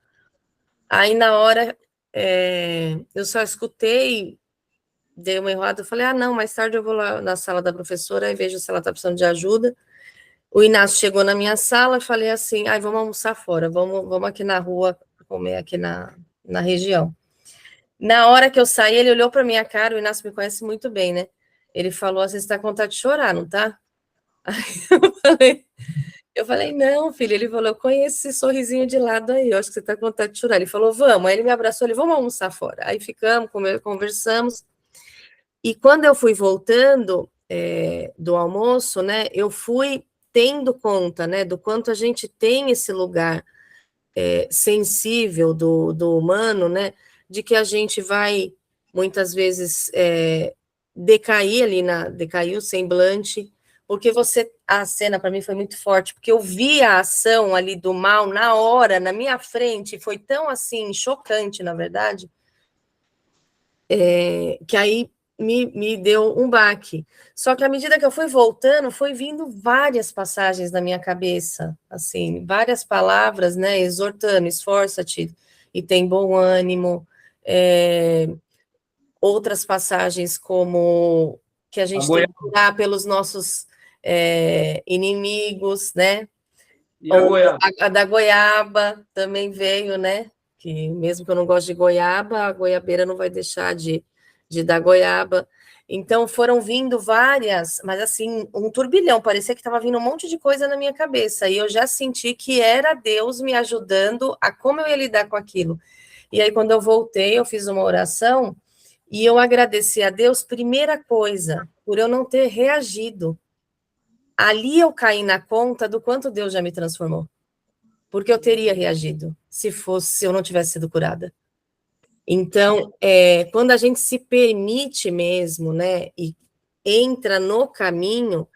Aí na hora eu só escutei, dei uma enrolada, eu falei, não, mais tarde eu vou lá na sala da professora e vejo se ela está precisando de ajuda. O Inácio chegou na minha sala e falei assim, vamos almoçar fora, vamos aqui na rua comer aqui na região. Na hora que eu saí, ele olhou para minha cara, o Inácio me conhece muito bem, né? Ele falou, você está com vontade de chorar, não tá? Aí eu falei, não, filho. Ele falou, eu conheço esse sorrisinho de lado aí, eu acho que você está com vontade de chorar. Ele falou, vamos. Aí ele me abraçou, ele, vamos almoçar fora. Aí ficamos, conversamos. E quando eu fui voltando do almoço, né, eu fui tendo conta, né, do quanto a gente tem esse lugar sensível do humano, né, de que a gente vai, muitas vezes, decair ali, decair o semblante, porque a cena para mim foi muito forte, porque eu vi a ação ali do mal na hora, na minha frente, foi tão, assim, chocante, na verdade, que aí me deu um baque. Só que à medida que eu fui voltando, foi vindo várias passagens na minha cabeça, assim, várias palavras, né, exortando, esforça-te e tem bom ânimo, outras passagens como que a gente tem que orar pelos nossos inimigos, né? E a goiaba? A da goiaba também veio, né? Que mesmo que eu não goste de goiaba, a goiabeira não vai deixar de dar goiaba. Então, foram vindo várias, mas assim, um turbilhão, parecia que estava vindo um monte de coisa na minha cabeça, e eu já senti que era Deus me ajudando a como eu ia lidar com aquilo. E aí, quando eu voltei, eu fiz uma oração, e eu agradeci a Deus, primeira coisa, por eu não ter reagido. Ali eu caí na conta do quanto Deus já me transformou. Porque eu teria reagido se eu não tivesse sido curada. Então, quando a gente se permite mesmo, né, e entra no caminho,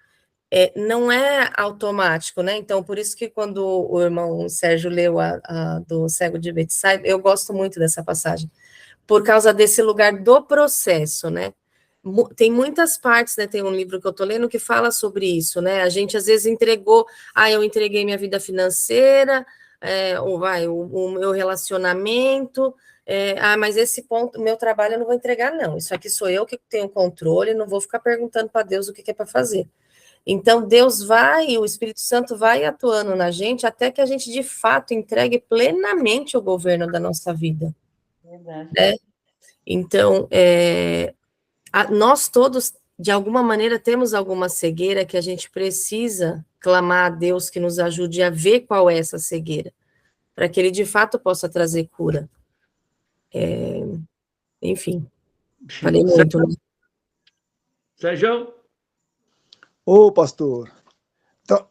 não é automático, né? Então, por isso que quando o irmão Sérgio leu a do Cego de Betsaida, eu gosto muito dessa passagem, por causa desse lugar do processo, né? Tem muitas partes, né? Tem um livro que eu tô lendo que fala sobre isso, né? A gente às vezes entregou, eu entreguei minha vida financeira, o meu relacionamento, mas esse ponto, meu trabalho eu não vou entregar, não. Isso aqui sou eu que tenho controle, não vou ficar perguntando para Deus o que é para fazer. Então, Deus vai, o Espírito Santo vai atuando na gente até que a gente, de fato, entregue plenamente o governo da nossa vida. Verdade. Né? Então, nós todos, de alguma maneira, temos alguma cegueira que a gente precisa clamar a Deus que nos ajude a ver qual é essa cegueira, para que Ele, de fato, possa trazer cura. Enfim, falei muito. Né? Sérgio? Ô, pastor, então,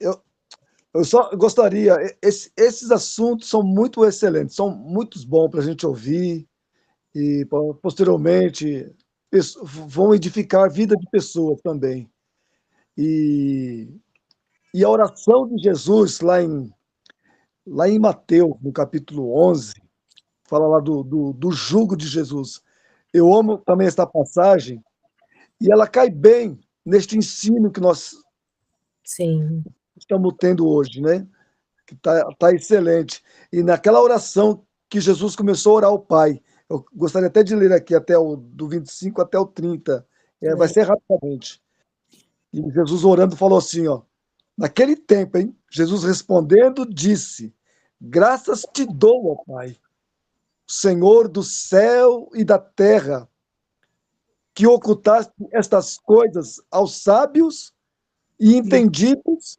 eu só gostaria, esses assuntos são muito excelentes, são muito bons para a gente ouvir e, posteriormente, vão edificar a vida de pessoas também. E a oração de Jesus, lá em Mateus, no capítulo 11, fala lá do jugo de Jesus. Eu amo também esta passagem, e ela cai bem neste ensino que nós Sim. estamos tendo hoje, né? Que tá excelente. E naquela oração que Jesus começou a orar ao Pai, eu gostaria até de ler aqui do 25 até o 30, vai ser rapidamente. E Jesus orando falou assim, ó, naquele tempo, hein? Jesus respondendo disse, graças te dou, ó Pai, Senhor do céu e da terra, que ocultaste estas coisas aos sábios e entendidos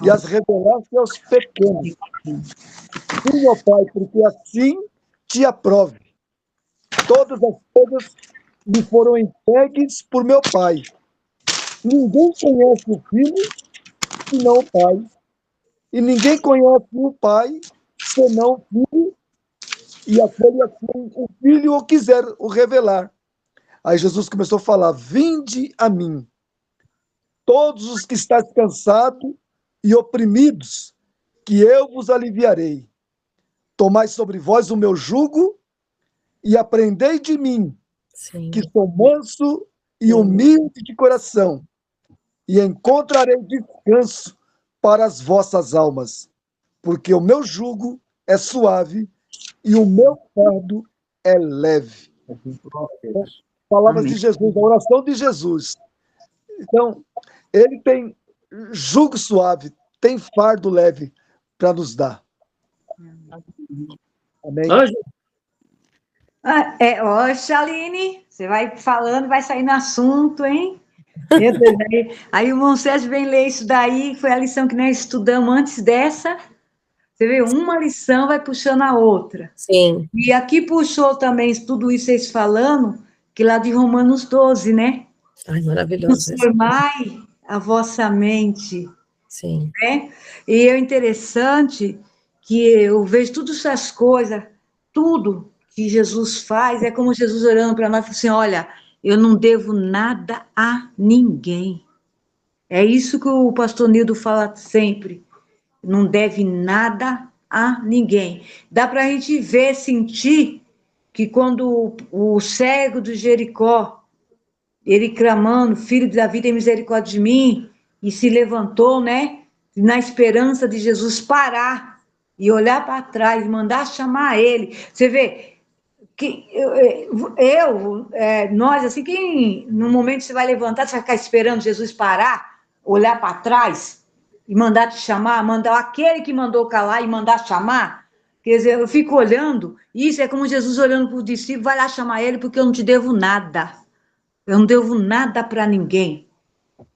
e as revelaste aos pequenos. Sim, ó Pai, porque assim te aprove. Todas as coisas me foram entregues por meu Pai. Ninguém conhece o Filho, senão o Pai. E ninguém conhece o Pai senão o Filho, e aquele a quem o Filho o quiser o revelar. Aí Jesus começou a falar: vinde a mim, todos os que estáis cansados e oprimidos, que eu vos aliviarei. Tomai sobre vós o meu jugo e aprendei de mim, Sim. que sou manso e humilde de coração, e encontrarei descanso para as vossas almas, porque o meu jugo é suave e o meu fardo é leve. Palavras Amém. de Jesus, a oração de Jesus. Então, ele tem jugo suave, tem fardo leve para nos dar. Amém? Ângelo, Ó, Shaline, você vai falando, vai sair no assunto, hein? Meu Deus, aí o irmão Sérgio vem ler isso daí, foi a lição que nós estudamos antes dessa. Você vê, uma lição vai puxando a outra. Sim. E aqui puxou também tudo isso vocês falando, que lá de Romanos 12, né? Ai, maravilhoso. Transformai a vossa mente, Sim. né? E é interessante que eu vejo todas essas coisas, tudo que Jesus faz, é como Jesus orando para nós, assim, olha, eu não devo nada a ninguém. É isso que o pastor Nildo fala sempre, não deve nada a ninguém. Dá para a gente ver, sentir, que quando o cego de Jericó, ele clamando, filho de Davi, tem misericórdia de mim, e se levantou, né, na esperança de Jesus parar e olhar para trás, mandar chamar ele. Você vê que nós, assim, quem no momento você vai levantar, você vai ficar esperando Jesus parar, olhar para trás e mandar te chamar, mandar aquele que mandou calar e mandar chamar. Quer dizer, eu fico olhando, isso é como Jesus olhando para o discípulo, vai lá chamar ele, porque eu não te devo nada. Eu não devo nada para ninguém.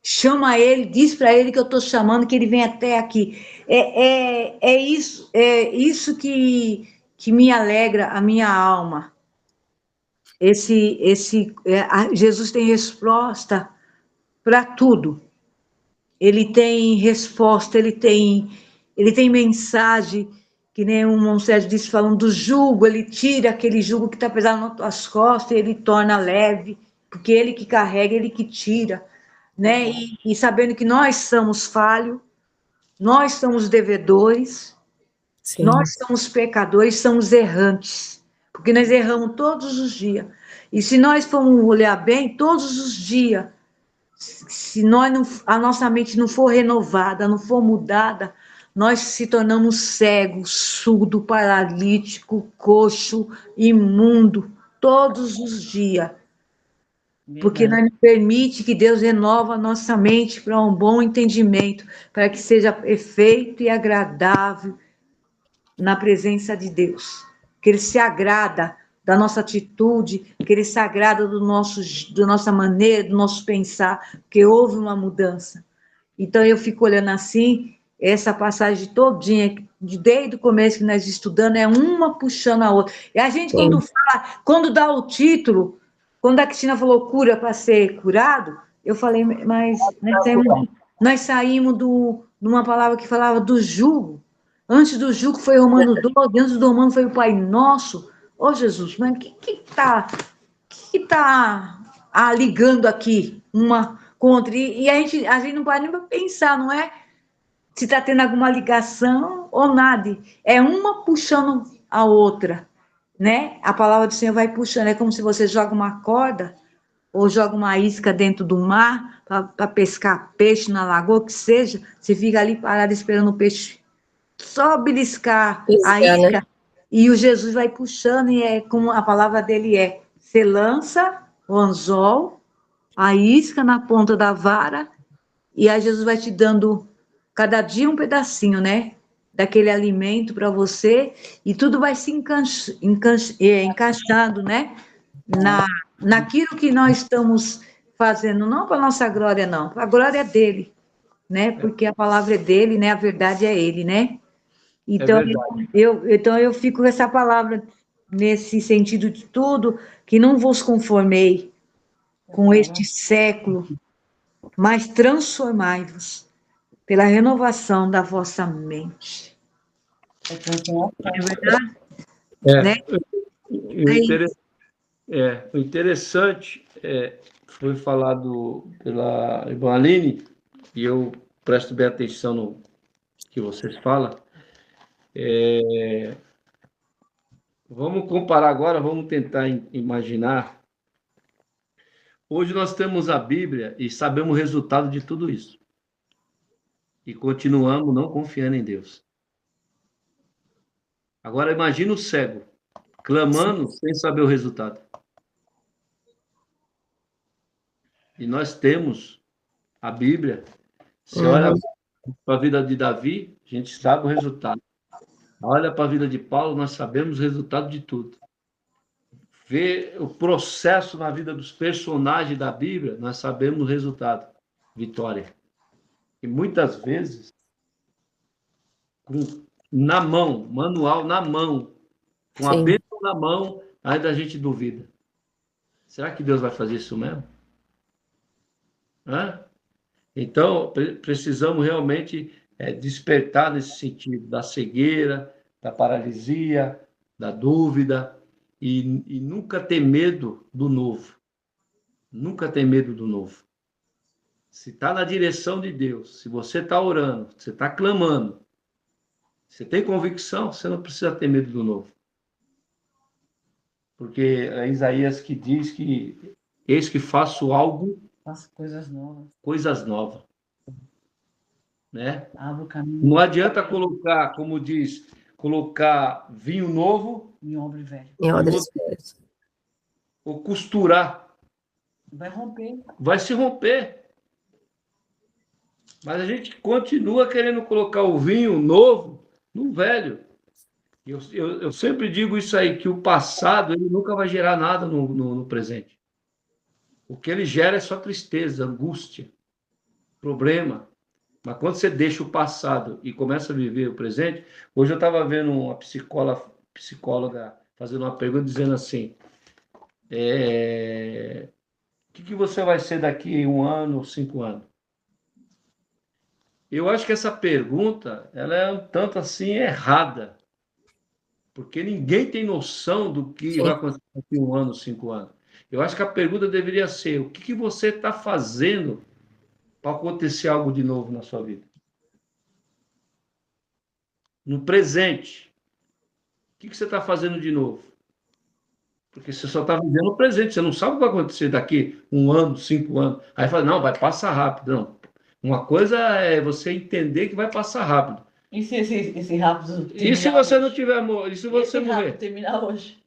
Chama ele, diz para ele que eu estou chamando, que ele vem até aqui. É isso que me alegra a minha alma. Jesus tem resposta para tudo. Ele tem resposta, ele tem mensagem, que nem o irmão Sérgio disse, falando do jugo, ele tira aquele jugo que está pesado nas tuas costas e ele torna leve, porque ele que carrega, ele que tira, né? E sabendo que nós somos falhos, nós somos devedores, Sim. nós somos pecadores, somos errantes, porque nós erramos todos os dias. E se nós formos olhar bem, todos os dias, se a nossa mente não for renovada, não for mudada, nós se tornamos cegos, surdo, paralítico, coxo, imundo, todos os dias. Porque nós não permite que Deus renova a nossa mente para um bom entendimento, para que seja perfeito e agradável na presença de Deus. Que Ele se agrada da nossa atitude, que Ele se agrada da nossa maneira, do nosso pensar, porque houve uma mudança. Então, eu fico olhando assim, essa passagem todinha, desde o começo que nós estudando, é uma puxando a outra. E a gente, quando fala, quando dá o título, quando a Cristina falou cura para ser curado, eu falei, mas nós saímos de uma palavra que falava do jugo. Antes do jugo foi Romano 12, antes do Romano foi o Pai Nosso. Ô, Jesus, mas o que tá ligando aqui uma contra? E a gente não pode nem pensar, não é? Se está tendo alguma ligação ou nada. É uma puxando a outra, né? A palavra do Senhor vai puxando. É como se você joga uma corda ou joga uma isca dentro do mar para pescar peixe na lagoa, que seja. Você fica ali parado esperando o peixe só beliscar a isca, né? E o Jesus vai puxando, e é como a palavra dele é: você lança o anzol, a isca na ponta da vara, e aí Jesus vai te dando cada dia um pedacinho, né? Daquele alimento para você, e tudo vai se encaixando, né? Naquilo que nós estamos fazendo, não para nossa glória, não, para a glória dele, né? Porque a palavra é dele, né? A verdade é ele, né? Então, eu fico com essa palavra nesse sentido de tudo, que não vos conformei com este século, mas transformai-vos pela renovação da vossa mente. É transformação. É verdade? É, Né? o interessante foi falado pela irmã Aline, e eu presto bem atenção no que vocês falam. Vamos comparar agora, vamos tentar imaginar. Hoje nós temos a Bíblia e sabemos o resultado de tudo isso. E continuamos não confiando em Deus. Agora imagina o cego, clamando sem saber o resultado. E nós temos a Bíblia. Você olha para a vida de Davi, a gente sabe o resultado. Olha para a vida de Paulo, nós sabemos o resultado de tudo. Vê o processo na vida dos personagens da Bíblia, nós sabemos o resultado. Vitória. E muitas vezes, na mão, manual na mão, com a bênção na mão, ainda a gente duvida. Será que Deus vai fazer isso mesmo? Então, precisamos realmente despertar nesse sentido da cegueira, da paralisia, da dúvida, e nunca ter medo do novo. Nunca ter medo do novo. Se está na direção de Deus, se você está orando, você está clamando, você tem convicção, você não precisa ter medo do novo. Porque é Isaías que diz que eis que faço algo, Faço coisas novas. Coisas novas. Né? Abro o caminho. Não adianta colocar, como diz, colocar vinho novo em odre velho. Ou costurar. Vai romper. Vai se romper. Mas a gente continua querendo colocar o vinho novo no velho. Eu sempre digo isso aí, que o passado ele nunca vai gerar nada no presente. O que ele gera é só tristeza, angústia, problema. Mas quando você deixa o passado e começa a viver o presente... Hoje eu estava vendo uma psicóloga fazendo uma pergunta, dizendo assim, o que você vai ser daqui a 1 ano ou 5 anos? Eu acho que essa pergunta ela é um tanto assim errada, porque ninguém tem noção do que vai acontecer daqui a 1 ano, 5 anos. Eu acho que a pergunta deveria ser, o que você está fazendo para acontecer algo de novo na sua vida? No presente. O que você está fazendo de novo? Porque você só está vivendo o presente, você não sabe o que vai acontecer daqui 1 ano, 5 anos. Aí fala, não, vai passar rápido. Não. Uma coisa é você entender que vai passar rápido. E se esse rápido terminar E se você hoje? não tiver amor? E se você esse morrer? rápido terminar hoje?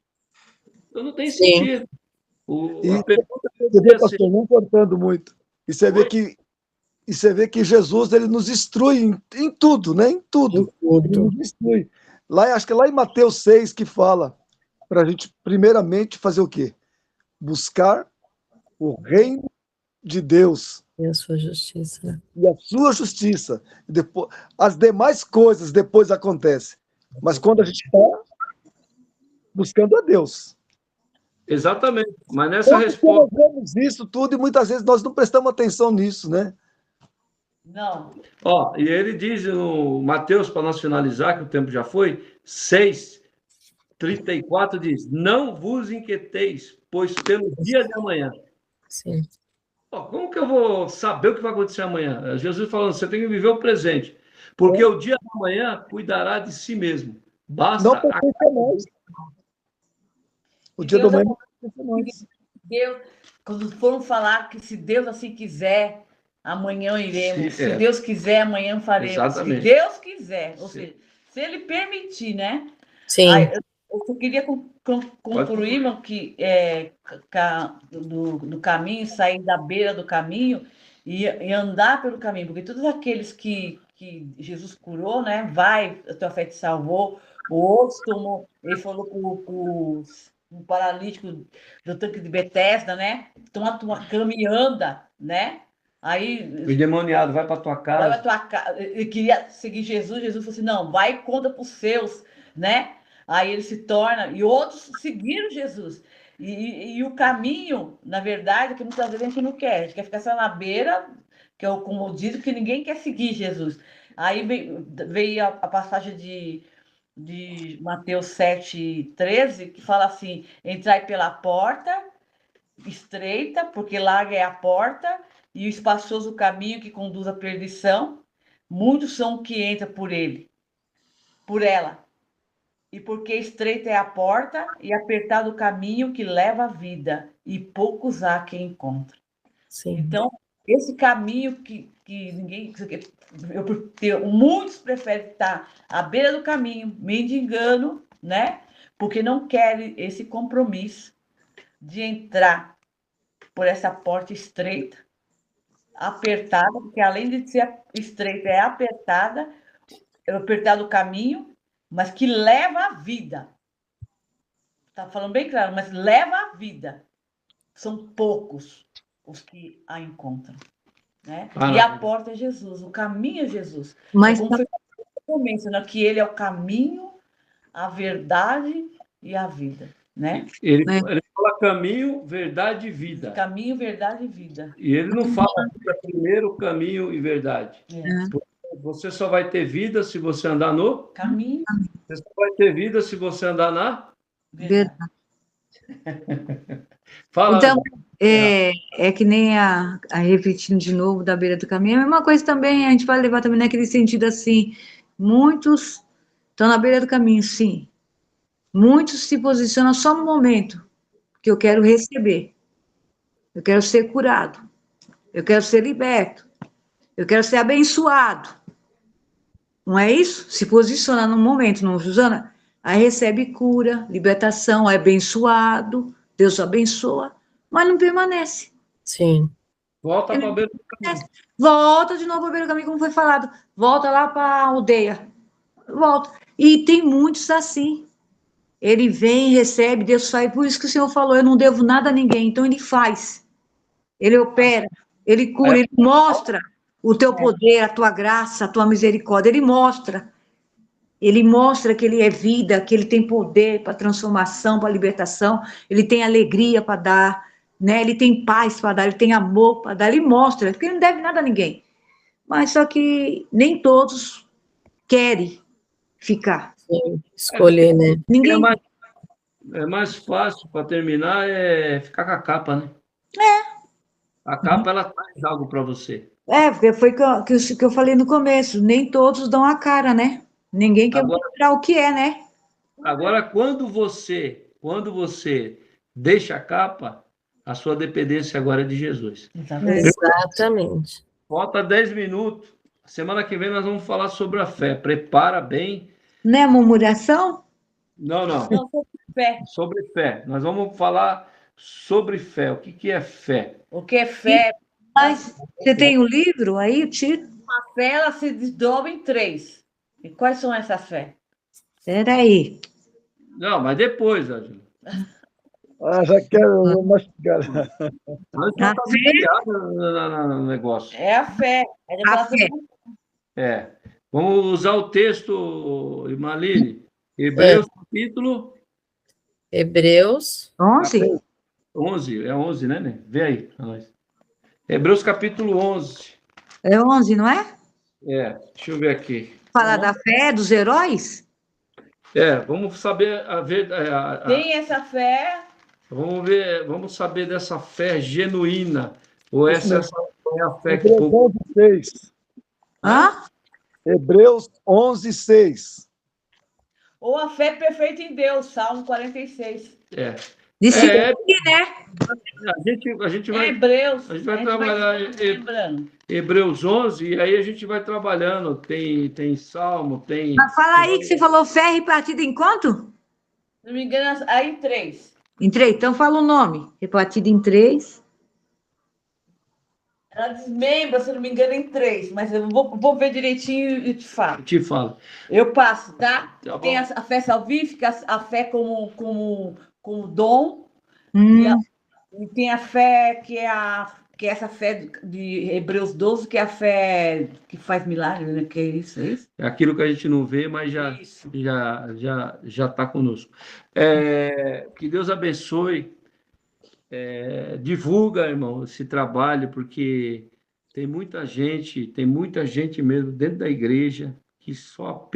Então não tem sentido. A pergunta você vê, pastor, não cortando muito. E você vê que Jesus ele nos instrui em tudo, né? Em tudo. Ele nos instrui. Acho que é lá em Mateus 6 que fala para a gente, primeiramente, fazer o quê? Buscar o reino de Deus. E a sua justiça. Né? E a sua justiça. E depois, as demais coisas depois acontecem. Mas quando a gente está buscando a Deus. Exatamente. Mas nessa resposta... Nós vemos isso tudo e muitas vezes nós não prestamos atenção nisso, né? Não. E ele diz no Mateus, para nós finalizar, que o tempo já foi, 6:34 diz, não vos inquieteis, pois pelo dia de amanhã. Sim. Como que eu vou saber o que vai acontecer amanhã? Jesus falando, você tem que viver o presente, porque o dia de amanhã cuidará de si mesmo. Basta... Não pertence mais. O dia do amanhã não pertence mais. Deus, quando foram falar que se Deus assim quiser, amanhã iremos. Se Deus quiser, amanhã faremos. Exatamente. Se Deus quiser. Ou seja, se Ele permitir, né? Sim. Eu queria concluir, irmão, que do caminho, sair da beira do caminho e andar pelo caminho, porque todos aqueles que Jesus curou, né? Vai, a tua fé te salvou. O outro tomou, ele falou com um paralítico do tanque de Betesda, né? Toma a tua cama e anda, né? Aí o endemoniado vai para tua casa. Vai para tua casa. Ele queria seguir Jesus. Jesus falou assim: não, vai e conta para os seus, né? Aí ele se torna, e outros seguiram Jesus. E o caminho, na verdade, que muitas vezes a gente não quer. A gente quer ficar só na beira, que é o comodismo, que ninguém quer seguir Jesus. Aí veio a passagem de Mateus 7:13, que fala assim: entrai pela porta estreita, porque larga é a porta, e o espaçoso caminho que conduz à perdição. Muitos são que entram por ele, por ela. E porque estreita é a porta e apertado o caminho que leva à vida, e poucos há quem encontre. Sim. Então, esse caminho que ninguém. Muitos preferem estar à beira do caminho, mendigando, né? Porque não querem esse compromisso de entrar por essa porta estreita, apertada, porque além de ser estreita, é apertada, é apertado o caminho, mas que leva à vida. Está falando bem claro, mas leva à vida. São poucos os que a encontram. Né? E a porta é Jesus, o caminho é Jesus. Mas como foi no começo, né? Que ele é o caminho, a verdade e a vida. Né? Ele fala caminho, verdade e vida. Caminho, verdade e vida. E ele não fala primeiro caminho e verdade. Você só vai ter vida se você andar no caminho. Você só vai ter vida se você andar na verdade. Fala. Então, é que nem a repetindo de novo da beira do caminho, é a mesma coisa também, a gente vai levar também naquele sentido assim, muitos estão na beira do caminho, sim. Muitos se posicionam só no momento que eu quero receber, eu quero ser curado, eu quero ser liberto, eu quero ser abençoado. Não é isso? Se posiciona no momento, não, Suzana? Aí recebe cura, libertação, é abençoado, Deus abençoa, mas não permanece. Sim. Volta para a beira do caminho. Volta de novo para a beira do caminho, como foi falado. Volta lá para a aldeia. Volta. E tem muitos assim. Ele vem, recebe, Deus faz. Por isso que o Senhor falou, eu não devo nada a ninguém. Então ele faz. Ele opera, ele cura, ele mostra o teu poder, a tua graça, a tua misericórdia. Ele mostra. Ele mostra que ele é vida, que ele tem poder para transformação, para libertação. Ele tem alegria para dar, né? Ele tem paz para dar, ele tem amor para dar. Ele mostra, porque ele não deve nada a ninguém. Mas só que nem todos querem ficar. Sim, escolher, né? Ninguém. É mais fácil para terminar ficar com a capa, né? A capa ela traz algo para você. Porque foi que eu falei no começo. Nem todos dão a cara, né? Ninguém quer mostrar o que é, né? Agora, quando você deixa a capa, a sua dependência agora é de Jesus. Exatamente. Falta 10 minutos. Semana que vem nós vamos falar sobre a fé. Prepara bem. Não é murmuração? Não. Sobre fé. Sobre fé. Nós vamos falar sobre fé. O que é fé? O que é fé? Mas você tem o livro aí, o título? A fé, ela se desdobra em 3. E quais são essas fé? Espera aí. Não, mas depois, Ângela. Já quero mastigar. Nós já estamos ligados no negócio. É a fé. A fé. Vamos usar o texto, Imaline. Hebreus, capítulo... Hebreus 11? 11, é 11, né? Vê aí para nós. Hebreus, capítulo 11. É 11, não é? Deixa eu ver aqui. Falar da fé dos heróis? Vamos saber Tem essa fé. Vamos saber dessa fé genuína. Ou essa é a fé que Hebreus 11:6. Hã? Hebreus 11:6. Ou a fé perfeita em Deus, Salmo 46. Disciplina, né? A gente vai... Hebreus. A gente vai trabalhar Hebreus 11, e aí a gente vai trabalhando. Tem Salmo, tem... Mas fala aí que você falou fé repartida em quanto? Se não me engano, aí em 3. Em 3. Então fala o nome. Repartida em 3. Ela desmembra, se não me engano, em 3. Mas eu vou ver direitinho e te falo. Eu passo, tá? Tem a fé salvífica, a fé como dom. E tem a fé que é essa fé de Hebreus 12, que é a fé que faz milagres, né? Que é isso? É aquilo que a gente não vê, mas já está conosco. Que Deus abençoe. Divulga, irmão, esse trabalho, porque tem muita gente mesmo dentro da igreja que só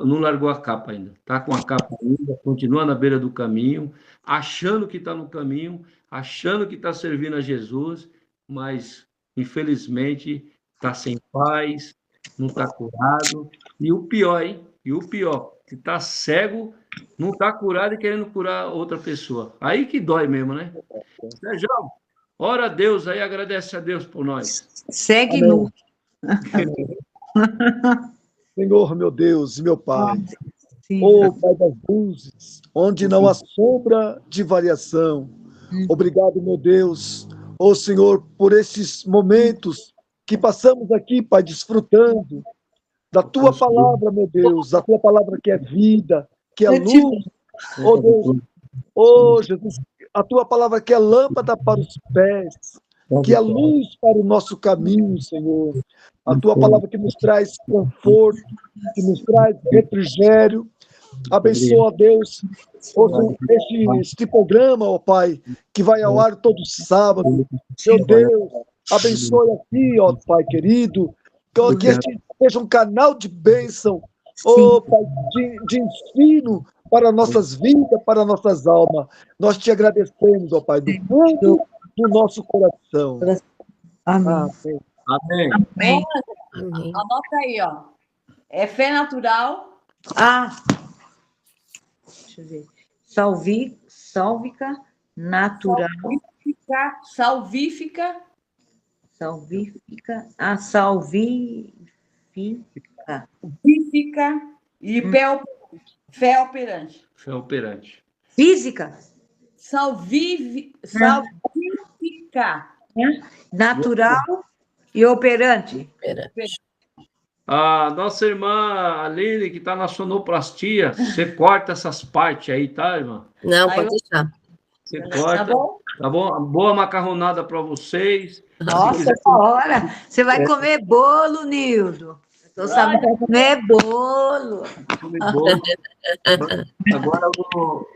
não largou a capa ainda. Está com a capa ainda, continua na beira do caminho, achando que está no caminho, achando que está servindo a Jesus, mas, infelizmente, está sem paz, não está curado. E o pior, hein? E o pior, que está cego, não está curado e querendo curar outra pessoa. Aí que dói mesmo, né? Sérgio, ora a Deus aí, agradece a Deus por nós. Segue Amém. nu. Senhor, meu Deus e meu Pai, Sim. ô Pai das luzes, onde não há sombra de variação. Obrigado, meu Deus, ô Senhor, por esses momentos que passamos aqui, Pai, desfrutando da Tua palavra, meu Deus, da Tua palavra que é vida, que é luz, ô Deus, ô Jesus, a Tua palavra que é lâmpada para os pés, que é luz para o nosso caminho, Senhor. A Tua palavra que nos traz conforto, que nos traz refrigério. Abençoa, Deus, este programa, ó Pai, que vai ao ar todo sábado. Meu Deus, abençoe aqui, ó Pai querido, que este seja um canal de bênção, ó Pai, de ensino para nossas vidas, para nossas almas. Nós te agradecemos, ó Pai, do fundo do nosso coração. Amém. Amém. Amém. Amém. Anota aí, ó. É fé natural. Deixa eu ver. Sálvica, natural. Salvífica. Salvífica. Física e fé operante. Fé operante. Física. Salvífica. Natural e operante. A nossa irmã Aline, que está na sonoplastia, você corta essas partes aí, tá, irmã? Não, pode deixar. Você corta. Tá bom? Tá bom? Boa macarronada para vocês. Nossa, hora. Você vai comer bolo, Nildo. Estou sabendo comer bolo. Agora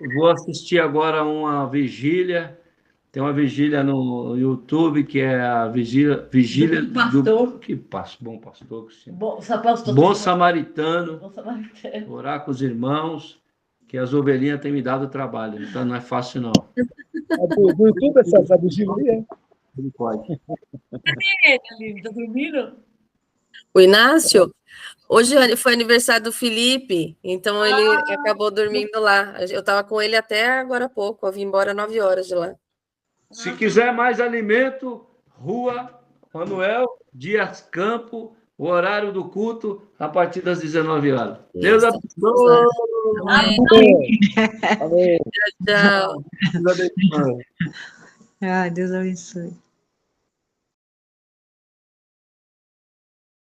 eu vou assistir agora uma vigília. Tem uma vigília no YouTube que é a vigília Do pastor. Bom pastor, Bom bom samaritano. Bom samaritano. Orar com os irmãos, que as ovelhinhas têm me dado trabalho, então não é fácil não. Do YouTube essa vigília? Não pode. Ele tá dormindo? O Inácio, hoje foi aniversário do Felipe, então ele acabou dormindo lá. Eu estava com ele até agora há pouco, eu vim embora 9 horas de lá. Se quiser mais alimento, Rua Manuel Dias Campo, o horário do culto a partir das 19 horas. Deus abençoe. Amém. Tchau. Deus abençoe. Deus abençoe.